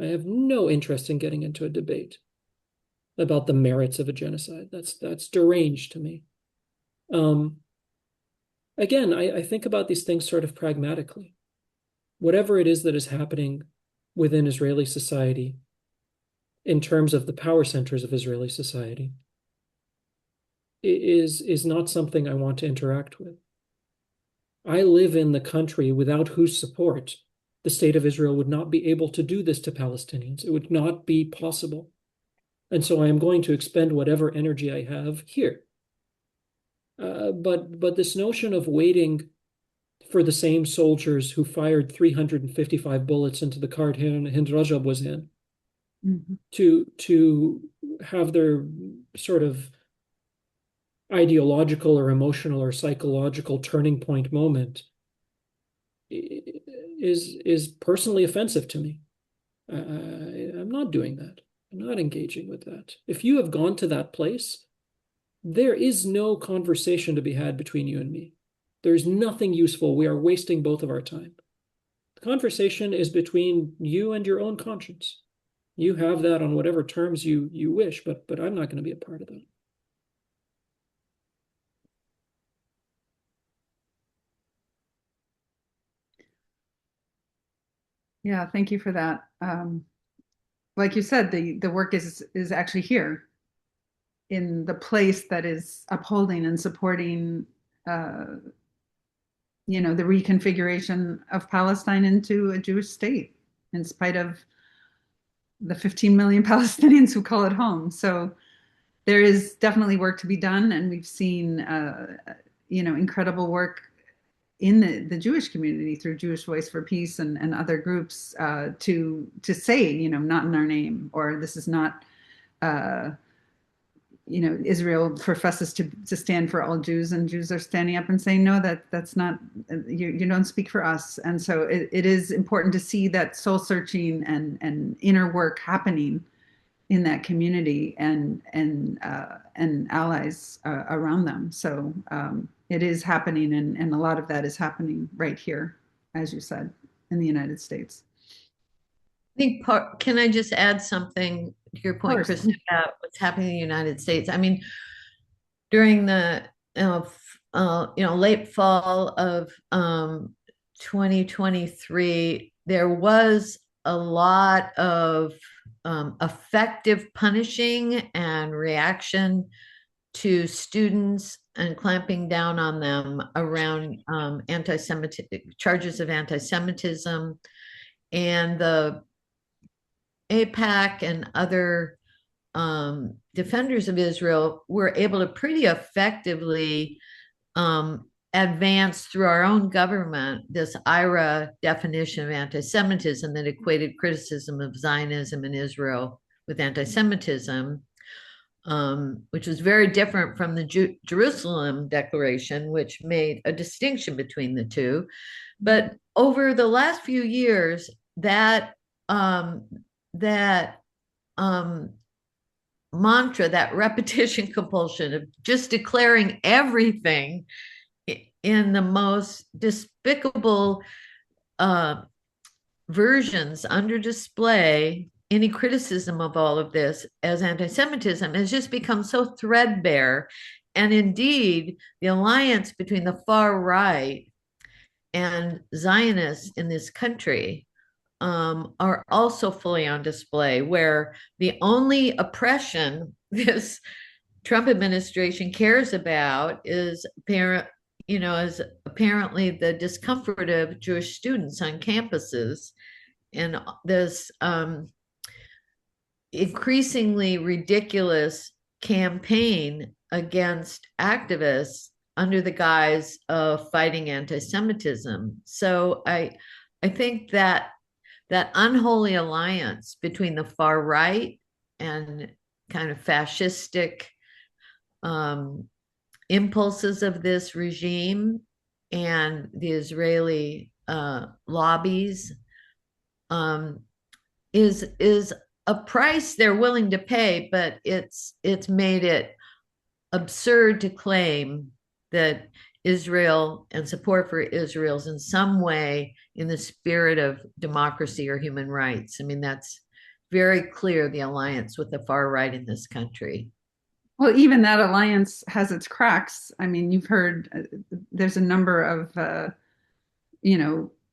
I have no interest in getting into a debate about the merits of a genocide. That's deranged to me. Again, I think about these things sort of pragmatically. Whatever it is that is happening within Israeli society, in terms of the power centers of Israeli society, is not something I want to interact with. I live in the country without whose support the state of Israel would not be able to do this to Palestinians. It would not be possible. And so I am going to expend whatever energy I have here. But this notion of waiting for the same soldiers who fired 355 bullets into the cart Hind Rajab was in, mm-hmm. to have their sort of ideological or emotional or psychological turning point moment is personally offensive to me. I'm not doing that. I'm not engaging with that. If you have gone to that place, there is no conversation to be had between you and me. There's nothing useful. We are wasting both of our time. The conversation is between you and your own conscience. You have that on whatever terms you wish, but I'm not going to be a part of that. Yeah, thank you for that. Like you said, the work is actually here, in the place that is upholding and supporting the reconfiguration of Palestine into a Jewish state, in spite of the 15 million Palestinians who call it home. So there is definitely work to be done, and we've seen, incredible work in the Jewish community through Jewish Voice for Peace and other groups to say, not in our name, or this is not, Israel professes to stand for all Jews, and Jews are standing up and saying, no, that's not, you don't speak for us. And so it is important to see that soul searching and inner work happening in that community and allies around them. So it is happening, and a lot of that is happening right here, as you said, in the United States. I think can I just add something to your point, Chris, about what's happening in the United States? I mean, during the late fall of 2023, there was a lot of effective punishing and reaction to students and clamping down on them around charges of anti-Semitism, and the AIPAC and other defenders of Israel were able to pretty effectively advance through our own government this IRA definition of anti-Semitism that equated criticism of Zionism in Israel with anti-Semitism, which was very different from the Jerusalem Declaration, which made a distinction between the two. But over the last few years, that mantra, that repetition compulsion of just declaring everything in the most despicable versions under display, any criticism of all of this as anti-Semitism has just become so threadbare. And indeed, the alliance between the far right and Zionists in this country are also fully on display, where the only oppression this Trump administration cares about is apparently the discomfort of Jewish students on campuses, and this increasingly ridiculous campaign against activists under the guise of fighting anti-Semitism. So I think that unholy alliance between the far right and kind of fascistic impulses of this regime and the Israeli lobbies is a price they're willing to pay, but it's made it absurd to claim that Israel and support for Israel is in some way in the spirit of democracy or human rights. I mean, that's very clear, the alliance with the far right in this country. Well, even that alliance has its cracks. I mean, you've heard there's a number of,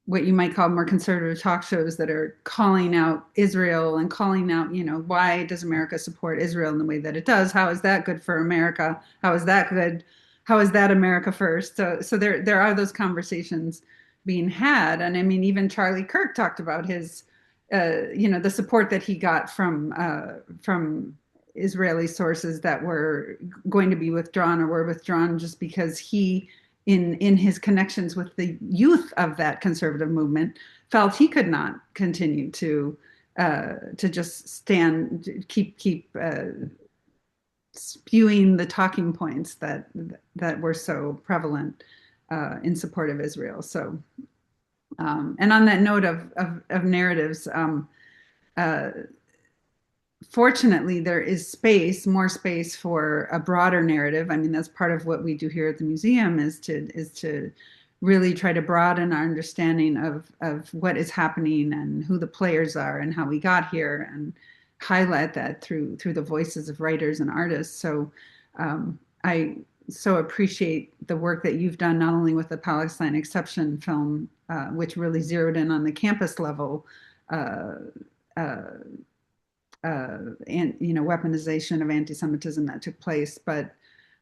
what you might call more conservative talk shows that are calling out Israel and calling out, why does America support Israel in the way that it does? How is that good for America? How is that good? How is that America first? So there are those conversations being had. And I mean, even Charlie Kirk talked about his, the support that he got from Israeli sources that were going to be withdrawn or were withdrawn just because he, in his connections with the youth of that conservative movement, felt he could not continue to just keep spewing the talking points that were so prevalent in support of Israel. So, and on that note of narratives, fortunately, there is more space for a broader narrative. I mean, that's part of what we do here at the museum is to really try to broaden our understanding of what is happening and who the players are and how we got here, and highlight that through the voices of writers and artists. So I so appreciate the work that you've done, not only with the Palestine Exception film, which really zeroed in on the campus level and weaponization of anti-Semitism that took place, but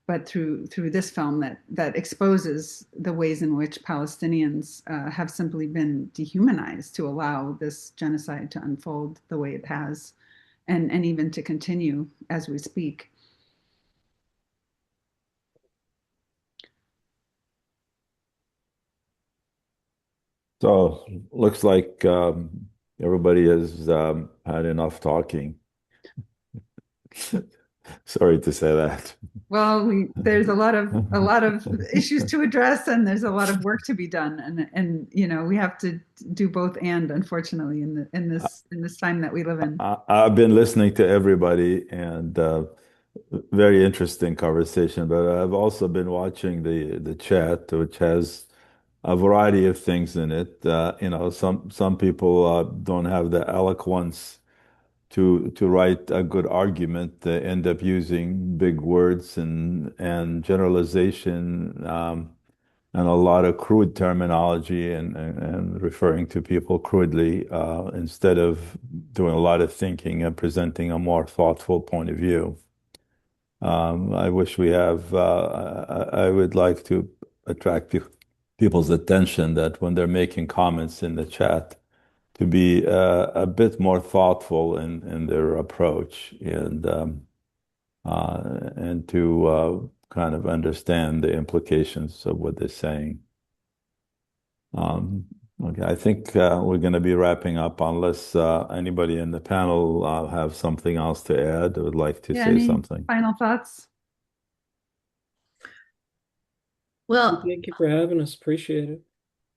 but through this film that exposes the ways in which Palestinians have simply been dehumanized to allow this genocide to unfold the way it has, and even to continue as we speak. So looks like everybody has had enough talking. Sorry to say that. Well, there's a lot of issues to address, and there's a lot of work to be done, and we have to do both, and unfortunately, in this time that we live in. I've been listening to everybody, and very interesting conversation. But I've also been watching the chat, which has a variety of things in it. Some people don't have the eloquence to write a good argument. They end up using big words and generalization, and a lot of crude terminology, and referring to people crudely, instead of doing a lot of thinking and presenting a more thoughtful point of view. I wish we have. I would like to attract people's attention that when they're making comments in the chat, to be a bit more thoughtful in their approach, and to kind of understand the implications of what they're saying. Okay, I think we're going to be wrapping up unless anybody in the panel have something else to add or would like to Yeah, say any something. final thoughts? Well, Thank you for having us. Appreciate it.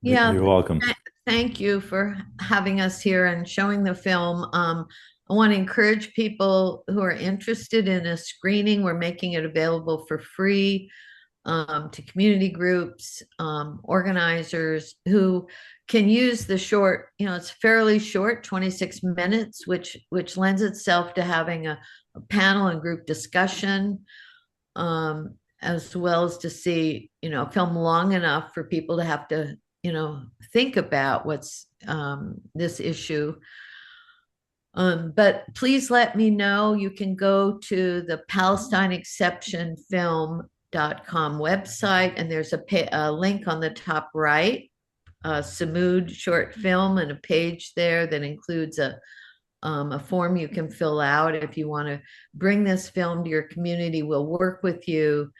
yeah, You're welcome. thank you for having us here and showing the film. I want to encourage people who are interested in a screening. We're making it available for free to community groups, organizers who can use the short, it's fairly short, 26 minutes, which lends itself to having a panel and group discussion, as well as to see, a film long enough for people to have to, think about what's this issue. But please let me know. You can go to the PalestineExceptionFilm.com website, and there's a link on the top right, Sumud short film, and a page there that includes a form you can fill out if you want to bring this film to your community. We'll work with you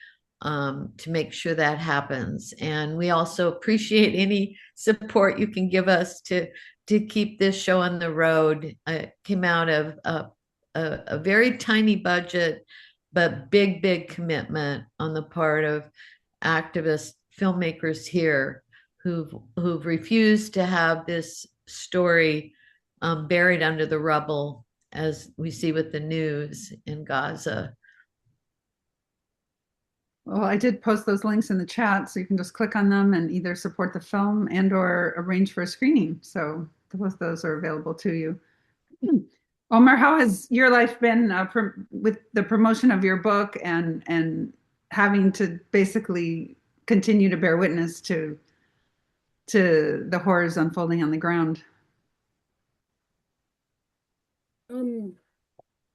to make sure that happens. And we also appreciate any support you can give us to keep this show on the road. It came out of a very tiny budget, but big commitment on the part of activist filmmakers here who've refused to have this story buried under the rubble, as we see with the news in Gaza. Well, I did post those links in the chat, so you can just click on them and either support the film and or arrange for a screening. So both those are available to you. Omar, how has your life been with the promotion of your book and having to basically continue to bear witness to the horrors unfolding on the ground?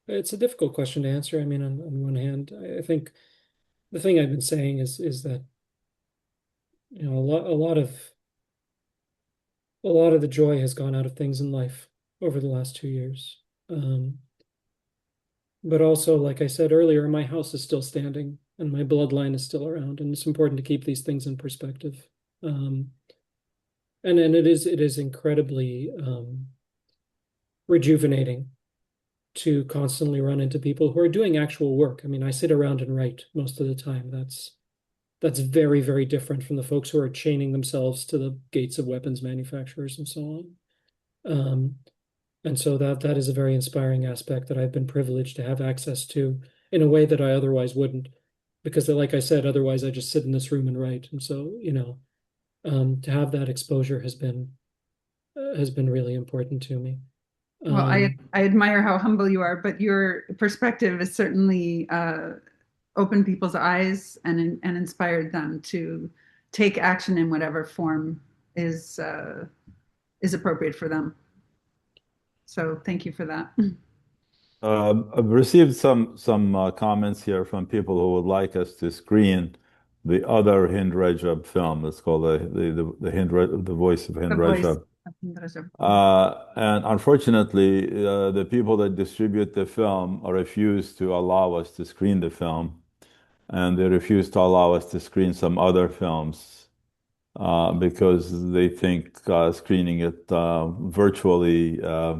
It's a difficult question to answer. I mean, on one hand, I think the thing I've been saying is that a lot of the joy has gone out of things in life over the last 2 years. But also, like I said earlier, my house is still standing and my bloodline is still around, and it's important to keep these things in perspective. And it is incredibly rejuvenating to constantly run into people who are doing actual work. I mean, I sit around and write most of the time. That's very different from the folks who are chaining themselves to the gates of weapons manufacturers and so on. And so that is a very inspiring aspect that I've been privileged to have access to in a way that I otherwise wouldn't, because like I said, otherwise I just sit in this room and write. And so, to have that exposure has been really important to me. Well, I admire how humble you are, but your perspective has certainly opened people's eyes and inspired them to take action in whatever form is appropriate for them. So thank you for that. I've received some comments here from people who would like us to screen the other Hind Rajab film. It's called the Voice of The Hind voice Rajab. of Hindraja. And unfortunately, the people that distribute the film refuse to allow us to screen the film, and they refuse to allow us to screen some other films because they think screening it virtually uh,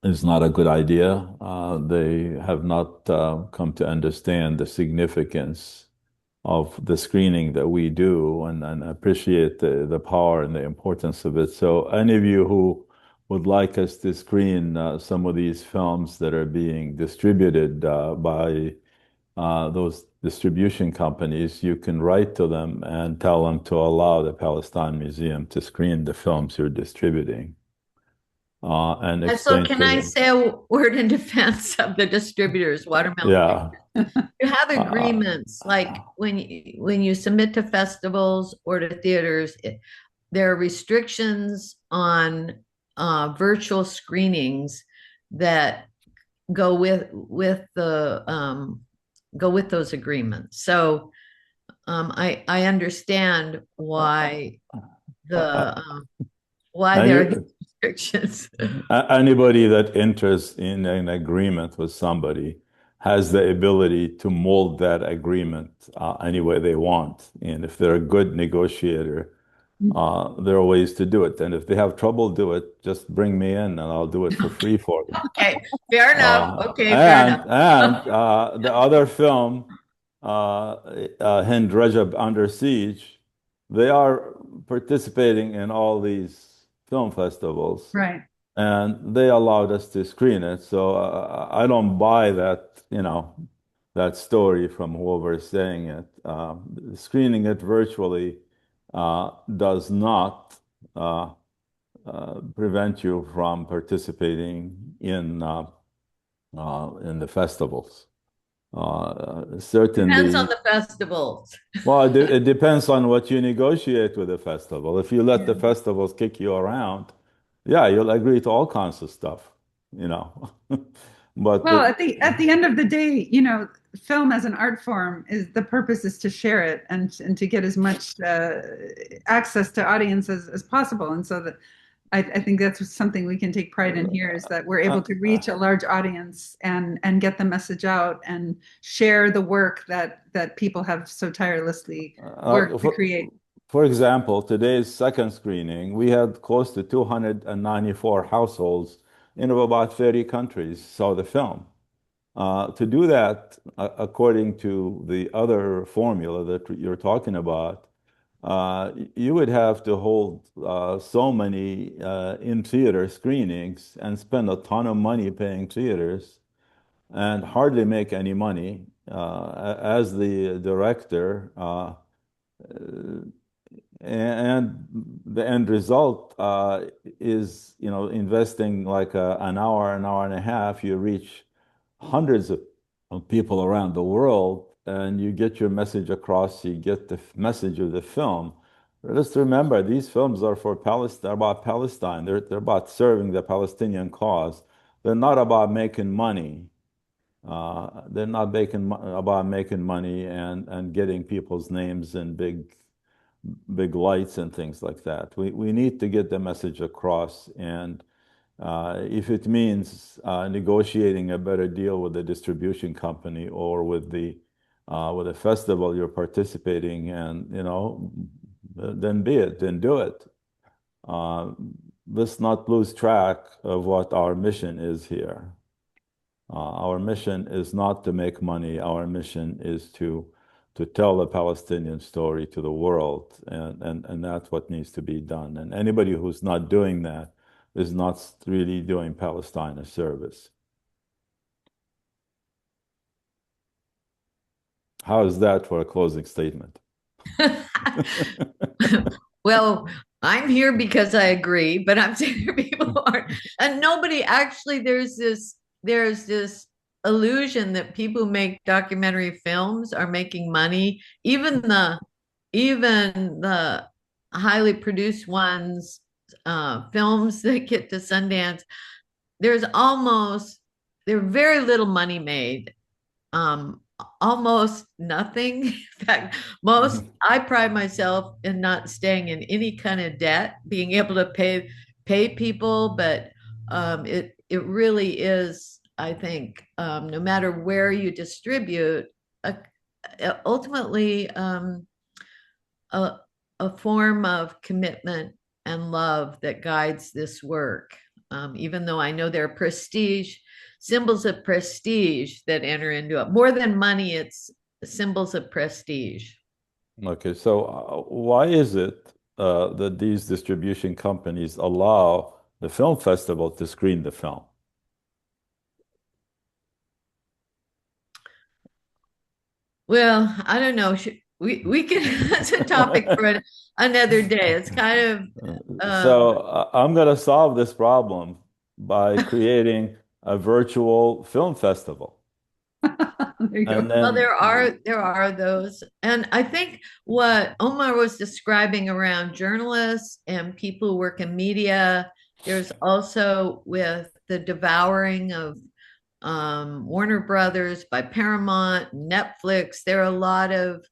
is not a good idea. They have not come to understand the significance of the screening that we do and appreciate the power and the importance of it. So, any of you who would like us to screen some of these films that are being distributed by those distribution companies, you can write to them and tell them to allow the Palestine Museum to screen the films you're distributing and So explain can to I them. say a word in defense of the distributors, Watermelon? Yeah. You have Uh, agreements like when you submit to festivals or to theaters, there are restrictions on virtual screenings that go with the go with those agreements. So I understand uh, the why there any, are these restrictions. Anybody that enters in an agreement with somebody has the ability to mold that agreement any way they want. And if they're a good negotiator, there are ways to do it. And if they have trouble, do it. Just bring me in, and I'll do it for free for them. Okay, fair enough. Uh, Okay, fair and enough. the other film, Hind Rajab Under Siege, they are participating in all these film festivals, Right. and they allowed us to screen it. So I don't buy that, that story from whoever is saying it. Screening it virtually does not prevent you from participating in the festivals. Depends on Certainly, the festivals. well, it depends on what you negotiate with the festival. If you let the Yeah. festivals kick you around, yeah, you'll agree to all kinds of stuff, you know. But Well, at the end of the day, film as an art form is the purpose is to share it and to get as much access to audience as possible. And so that I think that's something we can take pride in here is that we're able uh, to reach a large audience and get the message out and share the work that people have so tirelessly uh, worked to for, create. for example, today's second screening, we had close to 294 households in about 30 countries saw the film. To do that, according to the other formula that you're talking about, you would have to hold so many in-theater screenings and spend a ton of money paying theaters and hardly make any money. As the director, and the end result is, investing like an hour and a half, you reach hundreds of people around the world, and you get your message across, you get the message of the film. Just remember, these films are for Palestine, about Palestine. They're about serving the Palestinian cause. They're not about making money. They're not about making money and getting people's names in big lights and things like that. We need to get the message across, and if it means negotiating a better deal with the distribution company or with the festival you're participating in, then be it, then do it. Uh, let's not lose track of what our mission is here. Our mission is not to make money. Our mission is to tell the Palestinian story to the world, and that's what needs to be done. And anybody who's not doing that is not really doing Palestine a service. How is that for a closing statement? Well, I'm here because I agree, but I'm saying there people aren't. And nobody actually, there's this illusion that people who make documentary films are making money. Even the highly produced ones, films that get to Sundance, there's very little money made, almost nothing. In fact, I pride myself in not staying in any kind of debt, being able to pay people, but it really is, I think, no matter where you distribute, uh, ultimately a, a form of commitment and love that guides this work. Even though I know there are symbols of prestige that enter into it. More than money, it's symbols of prestige. Okay, so why is it that these distribution companies allow the film festival to screen the film? Well, I don't know. We can, that's a topic for another day. It's kind of, So I'm going to solve this problem by creating a virtual film festival. There you go. And well, then, there are those. And I think what Omar was describing around journalists and people who work in media, there's also with the devouring of Warner Brothers by Paramount, Netflix, there are a lot of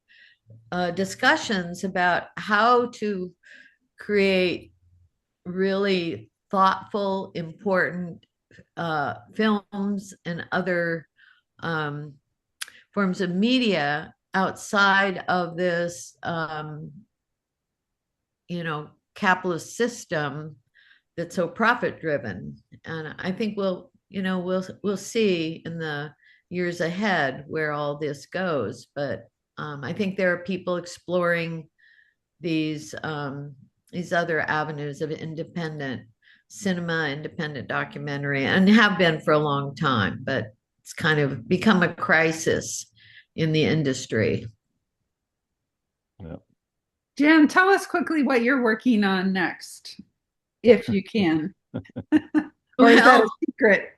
discussions about how to create really thoughtful, important films and other um, forms of media outside of this, capitalist system that's so profit driven. And I think we'll see in the years ahead where all this goes. But I think there are people exploring these other avenues of independent cinema, independent documentary, and have been for a long time. But it's kind of become a crisis in the industry. yeah. Jan, tell us quickly what you're working on next, if you can. Or is that a secret?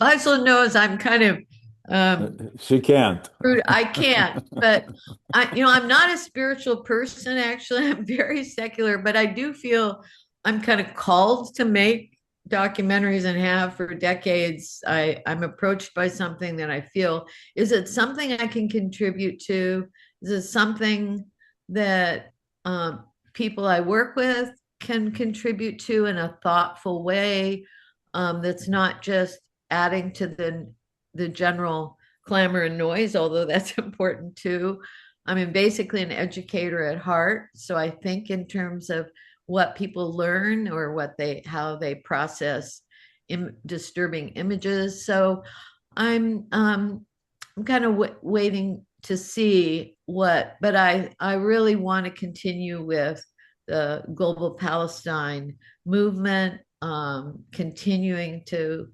Faisal knows I'm kind of She can't. I can't, but I'm not a spiritual person, actually. I'm very secular, but I do feel I'm kind of called to make documentaries and have for decades. I'm approached by something that I feel, is it something I can contribute to? Is it something that people I work with can contribute to in a thoughtful way, that's not just adding to the general clamor and noise, although that's important too. I mean, basically an educator at heart. So I think in terms of what people learn or how they process disturbing images. So I'm kind of waiting to see but I really want to continue with the global Palestine movement, continuing to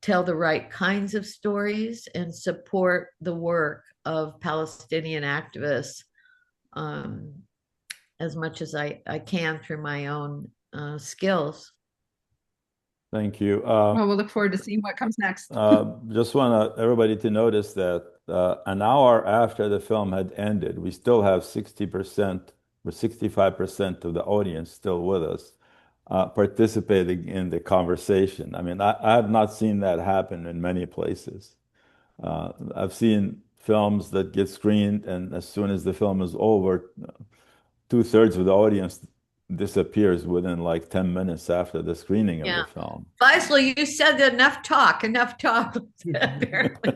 tell the right kinds of stories and support the work of Palestinian activists as much as I can through my own skills. Thank you. Well, we'll look forward to seeing what comes next. Just want everybody to notice that an hour after the film had ended, we still have 60% or 65% of the audience still with us, participating in the conversation. I mean, I have not seen that happen in many places. I've seen films that get screened, and as soon as the film is over, two-thirds of the audience disappears within like 10 minutes after the screening of the film. Faisal, you said enough talk, apparently.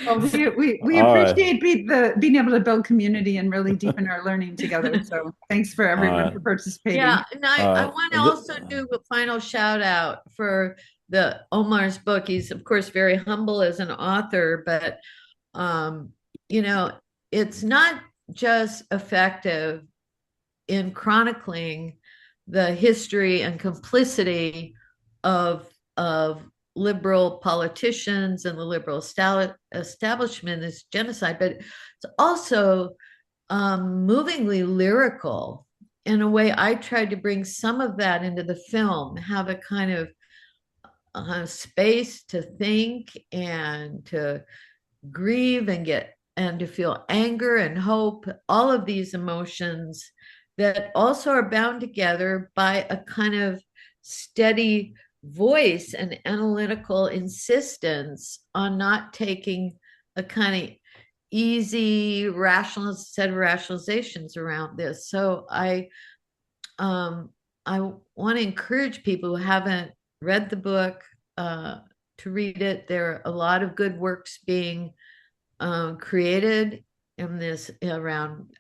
Well, we appreciate being able to build community and really deepen our learning together. So thanks for everyone for participating. Yeah, and I want to also do a final shout out for Omar's book. He's of course very humble as an author, but it's not just effective in chronicling the history and complicity of liberal politicians and the liberal establishment, this genocide, but it's also movingly lyrical in a way. I tried to bring some of that into the film, have a kind of space to think and to grieve and to feel anger and hope, all of these emotions that also are bound together by a kind of steady voice and analytical insistence on not taking a kind of easy rational set of rationalizations around this. So I want to encourage people who haven't read the book to read it. There are a lot of good works being created in this around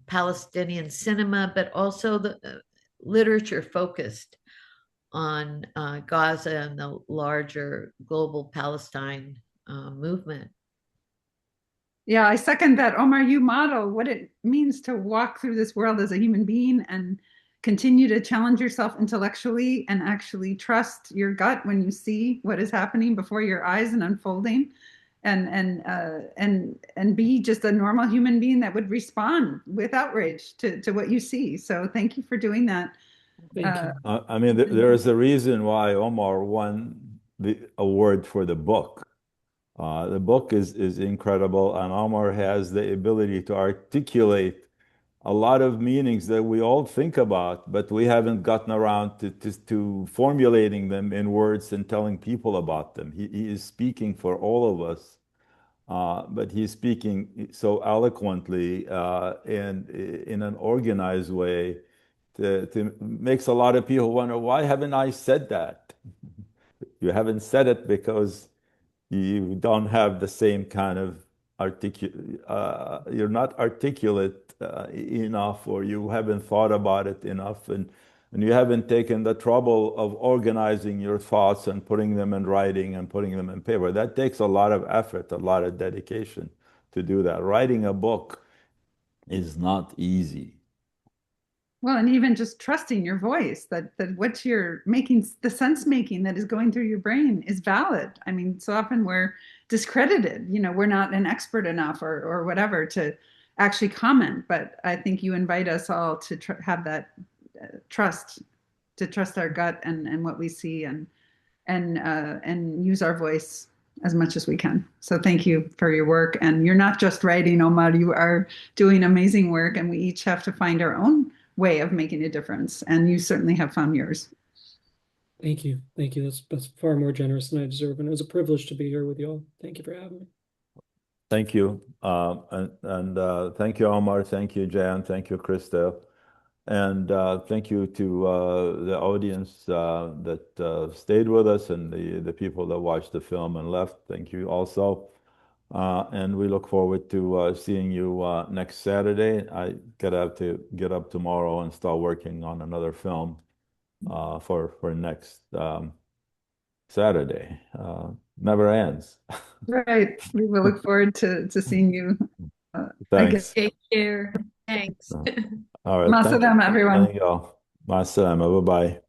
Palestinian cinema, but also the literature focused on Gaza and the larger global Palestine movement. Yeah, I second that. Omar, you model what it means to walk through this world as a human being and continue to challenge yourself intellectually and actually trust your gut when you see what is happening before your eyes and unfolding, and be just a normal human being that would respond with outrage to what you see. So thank you for doing that. Thank you. I mean, there is a reason why Omar won the award for the book. The book is incredible, and Omar has the ability to articulate a lot of meanings that we all think about, but we haven't gotten around to formulating them in words and telling people about them. He is speaking for all of us, but he's speaking so eloquently and in an organized way to makes a lot of people wonder, why haven't I said that? You haven't said it because you don't have the same kind of you're not articulate enough, or you haven't thought about it enough, and you haven't taken the trouble of organizing your thoughts and putting them in writing and putting them in paper. That takes a lot of effort, a lot of dedication to do that. Writing a book is not easy. Well, and even just trusting your voice, that what you're making, the sense making that is going through your brain is valid. I mean, so often we're discredited, we're not an expert enough or whatever to actually comment. But I think you invite us all to have that trust, to trust our gut and what we see, and use our voice as much as we can. So thank you for your work. And you're not just writing, Omar, you are doing amazing work, and we each have to find our own way of making a difference. And you certainly have found yours. Thank you. Thank you. That's far more generous than I deserve. And it was a privilege to be here with you all. Thank you for having me. Thank you. And thank you, Omar. Thank you, Jan. Thank you, Krista. And thank you to the audience that stayed with us, and the people that watched the film and left. Thank you also. And we look forward to seeing you next Saturday. I have to get up tomorrow and start working on another film for next Saturday. Never ends. Right. We will look forward to seeing you again. Thanks. Take care. Thanks. All right. Ma Thank you. salama, everyone. Thank you all. Ma salama. Bye-bye.